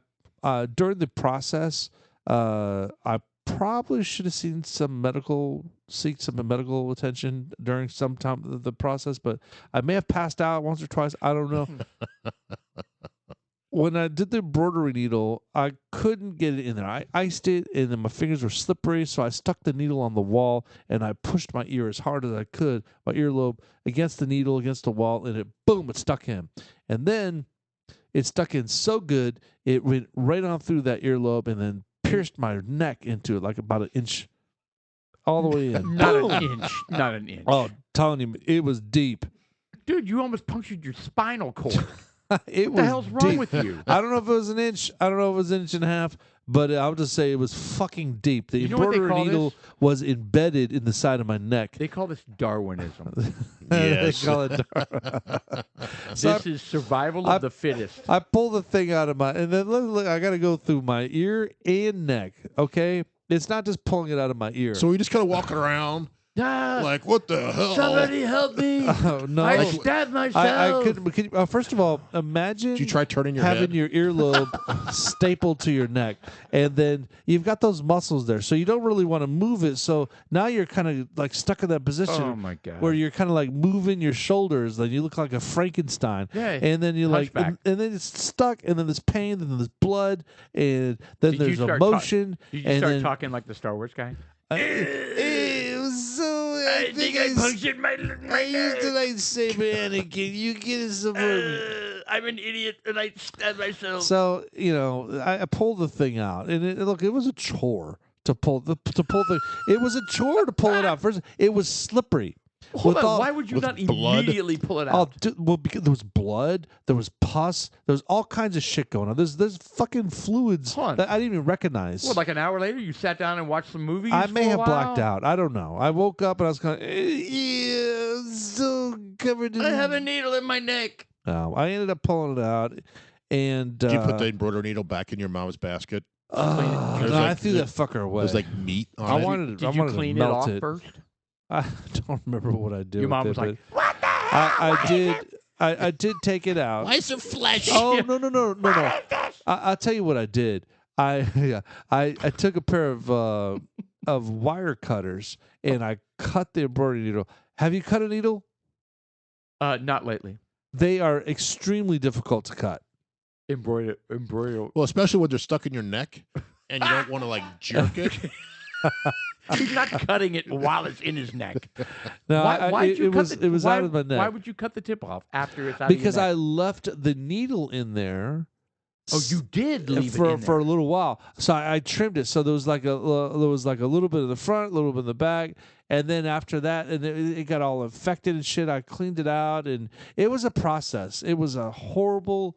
during the process, I probably should have seek some medical attention during some time of the process, but I may have passed out once or twice. I don't know. When I did the embroidery needle, I couldn't get it in there. I iced it, and then my fingers were slippery, so I stuck the needle on the wall, and I pushed my ear as hard as I could, my earlobe, against the needle, against the wall, and it stuck in. And then it stuck in so good, it went right on through that earlobe and then pierced my neck into it like about an inch all the way in. Not an inch. Not an inch. Oh, telling you, it was deep. Dude, you almost punctured your spinal cord. It What the was hell's wrong deep. with you? I don't know if it was an inch. I don't know if it was an inch and a half, but I would just say it was fucking deep. The You know what they embroidery call needle this? was embedded in the side of my neck. They call this Darwinism. Yes. They call it So This is survival of the fittest. I pull the thing out of my, and then look, I got to go through my ear and neck. Okay, it's not just pulling it out of my ear. So we just kind of walking around like, what the hell? Somebody help me! Oh, no, I stabbed myself. I couldn't. First of all, imagine Did you try turning your having head? your earlobe stapled to your neck, and then you've got those muscles there, so you don't really want to move it. So now you're kind of like stuck in that position. Oh my god! Where you're kind of like moving your shoulders, like you look like a Frankenstein. Yeah, And then you're like, hunchback. and then it's stuck, and then there's pain, and then there's blood, and then Did you there's start emotion. Did you and start then, talking like the Star Wars guy? It was so. I think I punctured my used the lightsaber, Anakin. You get it subverted. I'm an idiot, and I stabbed myself. So I pulled the thing out, and it was a chore to pull the. It was a chore to pull it out. First, it was slippery. Hold With on, all- why would you with not blood? immediately pull it Oh, out? well, because there was blood, there was pus, there was all kinds of shit going on. There's fucking fluids Hold on. that I didn't even recognize. Well, like an hour later, you sat down and watched some movies. I may for a have blacked while? out. I don't know. I woke up and I was kind of, yeah, so covered in. I have a needle in my neck. No, I ended up pulling it out, and Did you put the embroidery needle back in your mom's basket? no, There's I like- threw that fucker away. There's like meat on I it. wanted Did I you wanted clean to it melt off it. first? I don't remember what I did. Your mom with was it, like, but "What the hell? I did. I did take it out. Why is it flesh? Oh no! I'll tell you what I did. I took a pair of wire cutters and I cut the embroidery needle. Have you cut a needle? Not lately. They are extremely difficult to cut. Embroider. Well, especially when they're stuck in your neck and you don't want to like jerk it. He's not cutting it while it's in his neck. No, Why'd you it cut was the- it was why- out of my neck. Why would you cut the tip off after it's out because of your I neck? left the needle in there. Oh, you did leave for it in for there. a little while. So I trimmed it. So there was like a little bit in the front, a little bit in the back, and then after that, and it got all infected and shit. I cleaned it out, and it was a process. It was a horrible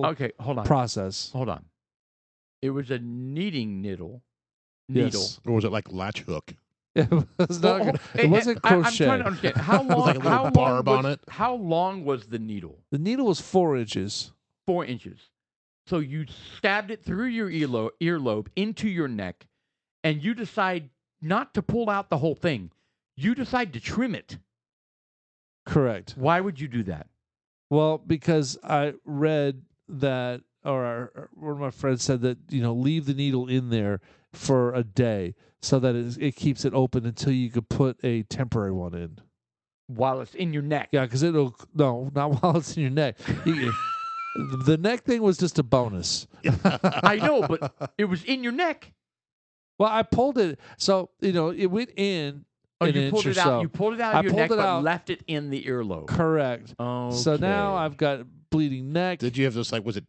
Okay, hold on. process. Hold on. It was a kneading needle. Yes. Or was it like latch hook? It was not. Well, it wasn't I'm crochet. trying to understand. How long? like a little how long barb on was- it? How long was the needle? The needle was 4 inches. 4 inches. So you stabbed it through your earlobe into your neck, and you decide not to pull out the whole thing. You decide to trim it. Correct. Why would you do that? Well, because I read that, or one of my friends said that leave the needle in there for a day so that it keeps it open until you could put a temporary one in. While it's in your neck. Yeah, because not while it's in your neck. The neck thing was just a bonus. I know, but it was in your neck. Well, I pulled it, so it went in. Oh, an you inch pulled or it out. so. You pulled it out I of your pulled neck, it but out. left it in the earlobe. Correct. Okay. So now I've got bleeding neck. Did you have this, was it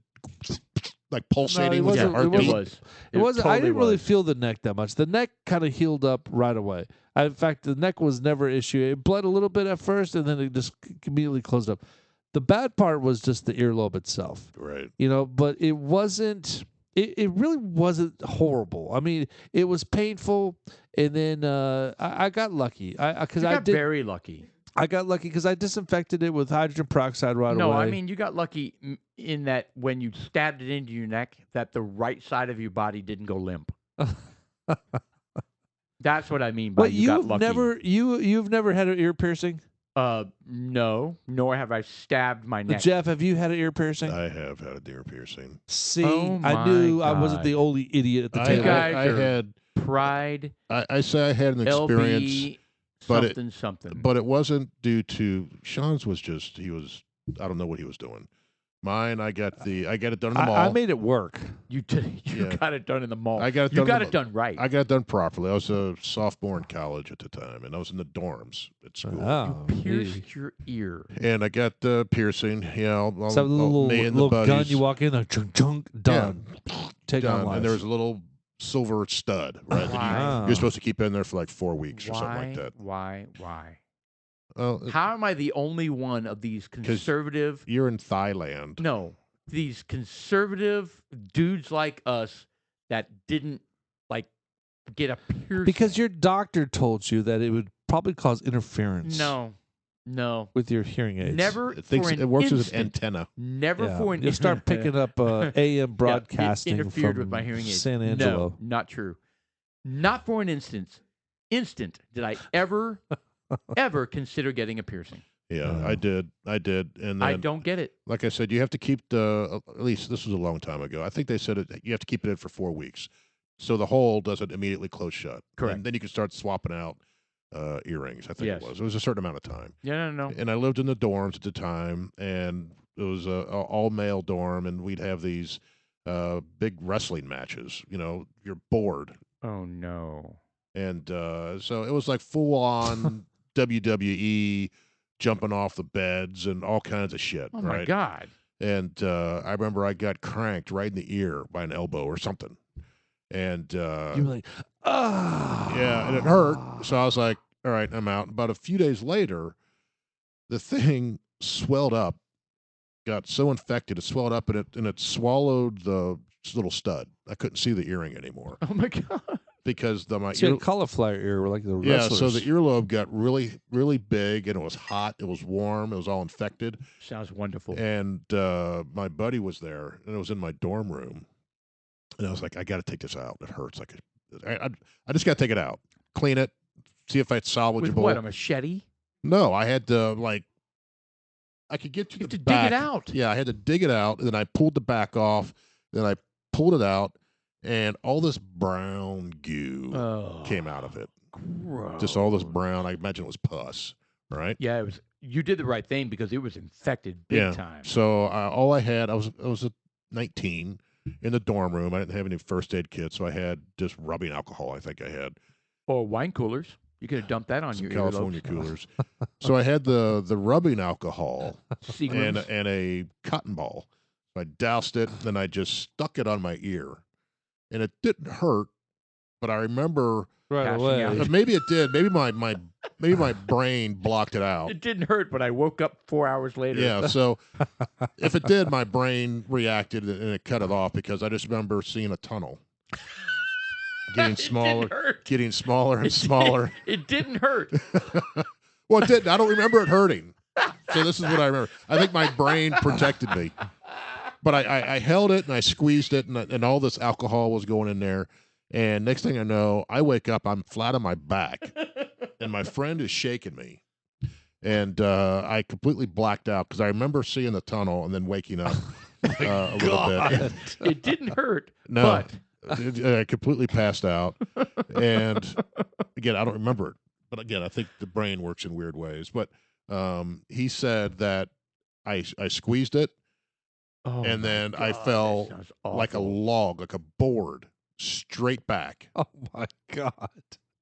like pulsating it with your wasn't- heartbeat? It wasn't. I didn't really was. feel the neck that much. The neck kind of healed up right away. In fact, the neck was never an issue. It bled a little bit at first, and then it just immediately closed up. The bad part was just the earlobe itself. Right. But it wasn't. It really wasn't horrible. I mean, it was painful, and then I got lucky. I got very lucky. I got lucky because I disinfected it with hydrogen peroxide right away. No, I mean you got lucky in that when you stabbed it into your neck, that the right side of your body didn't go limp. That's what I mean by but you got lucky. You've never had an ear piercing? No, nor have I stabbed my neck. Jeff, have you had an ear piercing? I have had a ear piercing. See, Oh I knew my I wasn't the God. only idiot at the I, table. guys I are had. Pride, I say I had an experience, LB, but something. but it wasn't due to Sean's. I don't know what he was doing. Mine, I got it done in the mall. I made it work. You Yeah. got it done in the mall. I got it you done in got the it done right. I got it done properly. I was a sophomore in college at the time, and I was in the dorms at school. Oh, you pierced your ear. And I got the piercing. So me and little the gun buddies. you walk in, chunk, chunk, done. Take on done. life. And there was a little silver stud, right? that Why? you're supposed to keep in there for like 4 weeks or something like that. Why? How How am I the only one of these conservative? you're in Thailand. No, these conservative dudes like us that didn't get a piercing. because your doctor told you that it would probably cause interference. No, with your hearing aids. never. It thinks for an it works as an instant, antenna. Never Yeah. for an. You'll start picking up AM Yeah, it broadcasting interfered from with my hearing aids. San Angelo. No, not true. Not for an instant did I ever consider getting a piercing. Yeah, I did, and then I don't get it. like I said, you have to keep at least this was a long time ago. I think they said you have to keep it in for 4 weeks, so the hole doesn't immediately close shut. Correct. And then you can start swapping out earrings. I think Yes. it was a certain amount of time. Yeah, no. And I lived in the dorms at the time, and it was a all male dorm, and we'd have these big wrestling matches. You're bored, Oh no. and so it was like full on WWE. Jumping off the beds and all kinds of shit. Oh right? my God. And I remember I got cranked right in the ear by an elbow or something. And You were like, ah. yeah, and it hurt. So I was like, all right, I'm out. About a few days later, the thing swelled up, got so infected, it swelled up, and it swallowed the little stud. I couldn't see the earring anymore Oh my God. because my So you ear. had cauliflower ear, like the Yeah, wrestlers. so the earlobe got really, really big, and it was hot. It was warm. It was all infected. Sounds wonderful. And my buddy was there, and it was in my dorm room. And I was like, I got to take this out. It hurts. I just got to take it out, clean it, see if it's salvageable. With what, a machete? No, I had to I could get to You have the to back. dig it out. Yeah, I had to dig it out, and then I pulled the back off. Then I pulled it out, and all this brown goo Oh, came out of it. gross. Just all this brown. I imagine it was pus, right? Yeah, it was. You did the right thing because it was infected big Yeah. time. So all I had, I was 19 in the dorm room. I didn't have any first aid kit, so I had just rubbing alcohol. I think I had Or wine coolers. You could have dumped that on some your California earlobes. coolers. So I had the rubbing alcohol Seagrams. and a cotton ball. I doused it, then I just stuck it on my ear, and it didn't hurt. But I remember right Passing away. out. maybe it did. Maybe my brain blocked it out. It didn't hurt, but I woke up 4 hours later. Yeah, so if it did, my brain reacted and it cut it off because I just remember seeing a tunnel getting It smaller, didn't hurt. getting smaller and smaller. It didn't hurt. Well, it didn't. I don't remember it hurting. So this is what I remember. I think my brain protected me, but I held it and I squeezed it, and all this alcohol was going in there. And next thing I know, I wake up, I'm flat on my back, and my friend is shaking me. and I completely blacked out because I remember seeing the tunnel and then waking up a little bit. It didn't hurt, No, but I completely passed out, and again, I don't remember it. But again, I think the brain works in weird ways. But he said that I squeezed it, oh and my then I God, fell that sounds like a awful. log, like a board, straight back, Oh my God.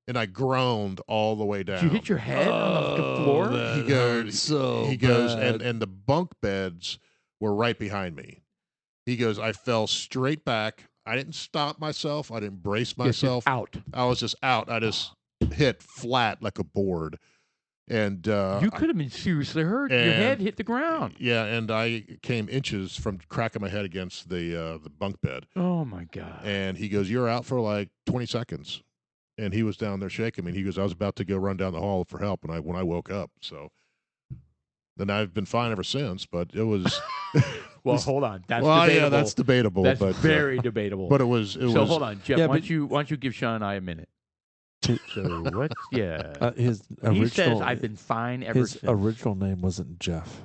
and I groaned all the way Did down. you hit your head on the Oh, floor? that He goes, hurts so he goes, bad. and the bunk beds were right behind me. He goes, I fell straight back. I didn't stop myself. I didn't brace You're just myself. out. I was just out. I just hit flat like a board. And You could have been seriously hurt. Your head hit the ground. Yeah, and I came inches from cracking my head against the bunk bed. Oh my God. And he goes, "You're out for like 20 seconds." And he was down there shaking me. And he goes, "I was about to go run down the hall for help, and when I woke up, so then I've been fine ever since." But it was Well, hold on. That's well, debatable. yeah, that's debatable. That's but very debatable. but it was so hold on, Jeff. Yeah, why but- don't you give Sean and I a minute? So what? Yeah. His He says original, I've been fine ever his since. original name wasn't Jeff.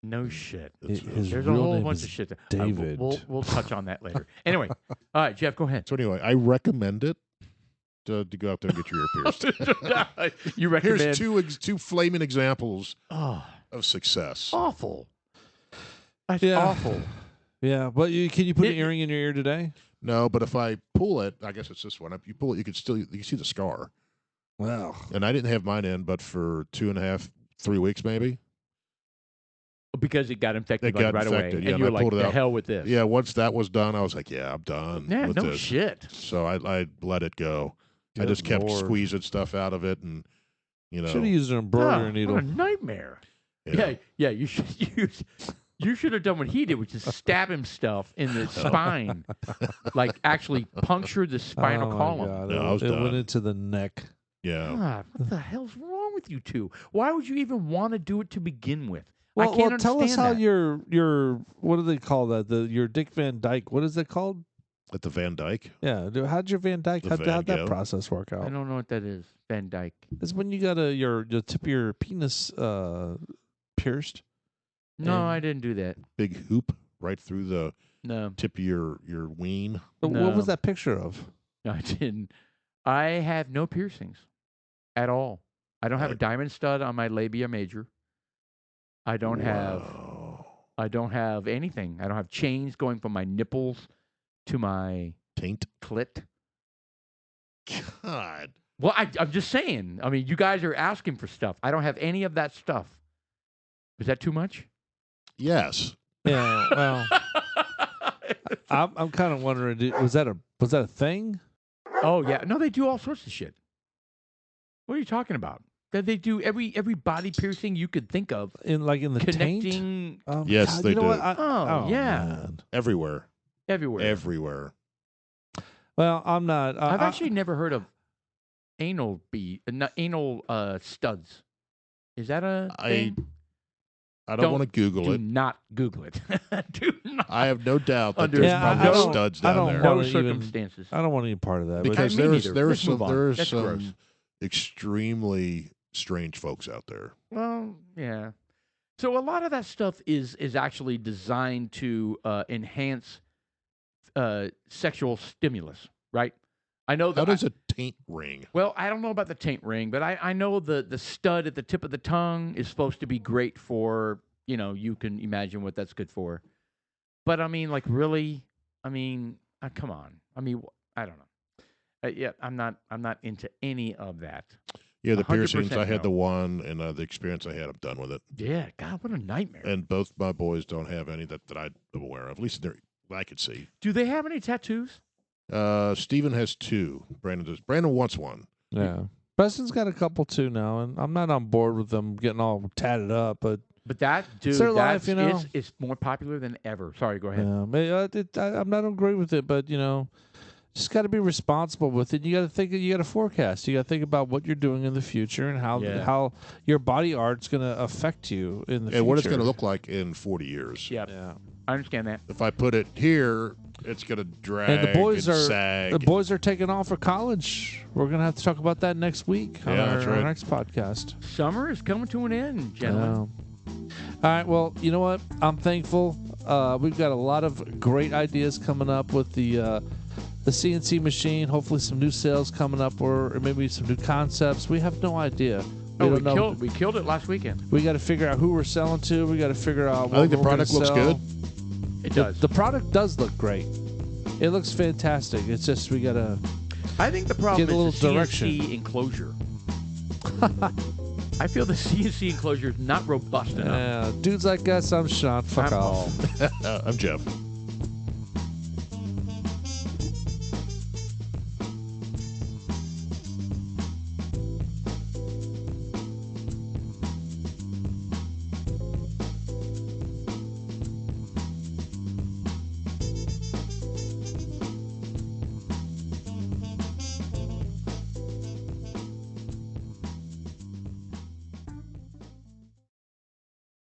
No shit. His There's a real whole name bunch is of shit there. David. We'll touch on that later. Anyway, all right, Jeff, go ahead. So anyway, I recommend it to go out there and get your ear pierced. You recommend? Here's two flaming examples Oh, of success. awful. That's Yeah. awful. Yeah, but can you put an It- earring in your ear today? No, but if I pull it, I guess it's this one. If you pull it, you can see the scar. Well, And I didn't have mine in, but for 2.5, 3 weeks maybe. Because it got infected It got right infected, away, yeah, and and you're I like, pulled it "The out." hell with this." Yeah, once that was done, I was like, yeah, I'm done Yeah. with No this. shit. So I let it go. I good just kept Lord. squeezing stuff out of it, and Should have used an embroidery Oh, needle. What a nightmare. Yeah. You should use. You should have done what he did, which is stab himself in the spine, like actually puncture the spinal Oh, my column. God. No, I was it done. went into the neck. Yeah. God, what the hell's wrong with you two? Why would you even want to do it to begin with? Well, I can't tell us understand how that. your what do they call that? Your Dick Van Dyke. What is it called? At the Van Dyke. Yeah. How'd your Van Dyke? The How'd Van that Gogh? process work I out? don't know what that is. Van Dyke. It's when you got the tip of your penis pierced. No, And- I didn't do that. Big hoop right through the No, tip of your ween. But what was No. that picture of? I didn't. I have no piercings at all. I don't have a Right. diamond stud on my labia major. I don't have. Wow. I don't have anything. I don't have chains going from my nipples to my Taint. clit. God. Well, I'm just saying. I mean, you guys are asking for stuff. I don't have any of that stuff. Is that too much? Yes. Yeah. Well, I'm kind of wondering. Was that a thing? Oh yeah, no, they do all sorts of shit. What are you talking about? That they do every body piercing you could think of, In the taint? connecting Yes, God, they you know do. What? Oh, yeah. Man. Everywhere. everywhere. Everywhere. Well, I'm not. I've actually never heard of anal studs. Is that a thing? I don't want to Google Do it. not Google it. Do not. I have no doubt that Under there's Yeah, I probably don't- studs I down don't there. wanna no even- circumstances. I don't want any part of that. Because me there's neither. there Let's is move some on. there is That's some gross. extremely strange folks out there. Well, yeah. So a lot of that stuff is actually designed to enhance sexual stimulus, right? I know How that. does a taint ring? Well, I don't know about the taint ring, but I know the stud at the tip of the tongue is supposed to be great for, you can imagine what that's good for. But I mean, like, really? I mean, come on. I mean, I don't know. Yeah, I'm not into any of that. Yeah, the 100% piercings. I had no. the one, and the experience I had, I'm done with it. Yeah, God, what a nightmare. And both my boys don't have any that I'm aware of. At least I could see. Do they have any tattoos? Steven has 2. Brandon does. Brandon wants one. Yeah. Preston's got a couple too now, and I'm not on board with them getting all tatted up, but But that, dude, It's their life, it's more popular than ever. Sorry, go ahead. I'm not agree with it, but just got to be responsible with it. You got to think. You got to forecast. You got to think about what you're doing in the future and Yeah. how your body art's going to affect you in the future. And what it's going to look like in 40 years. Yeah, Yeah. I understand that. If I put it here, It's gonna drag And the boys sag. are taking off for college. We're gonna have to talk about that next week on that's right. our next podcast. Summer is coming to an end, gentlemen. All right. Well, you know what? I'm thankful. We've got a lot of great ideas coming up with the CNC machine. Hopefully, some new sales coming up, or maybe some new concepts. We have no idea. We killed it last weekend. We got to figure out who we're selling to. We got to figure out. I think the what we're product gonna looks sell. good. It does. The product does look great. It looks fantastic. It's just we gotta. I think the problem Get a is the little CNC enclosure. I feel the CNC enclosure is not robust enough. Dudes like us, I'm Sean. Fuck I'm off. I'm Jeff.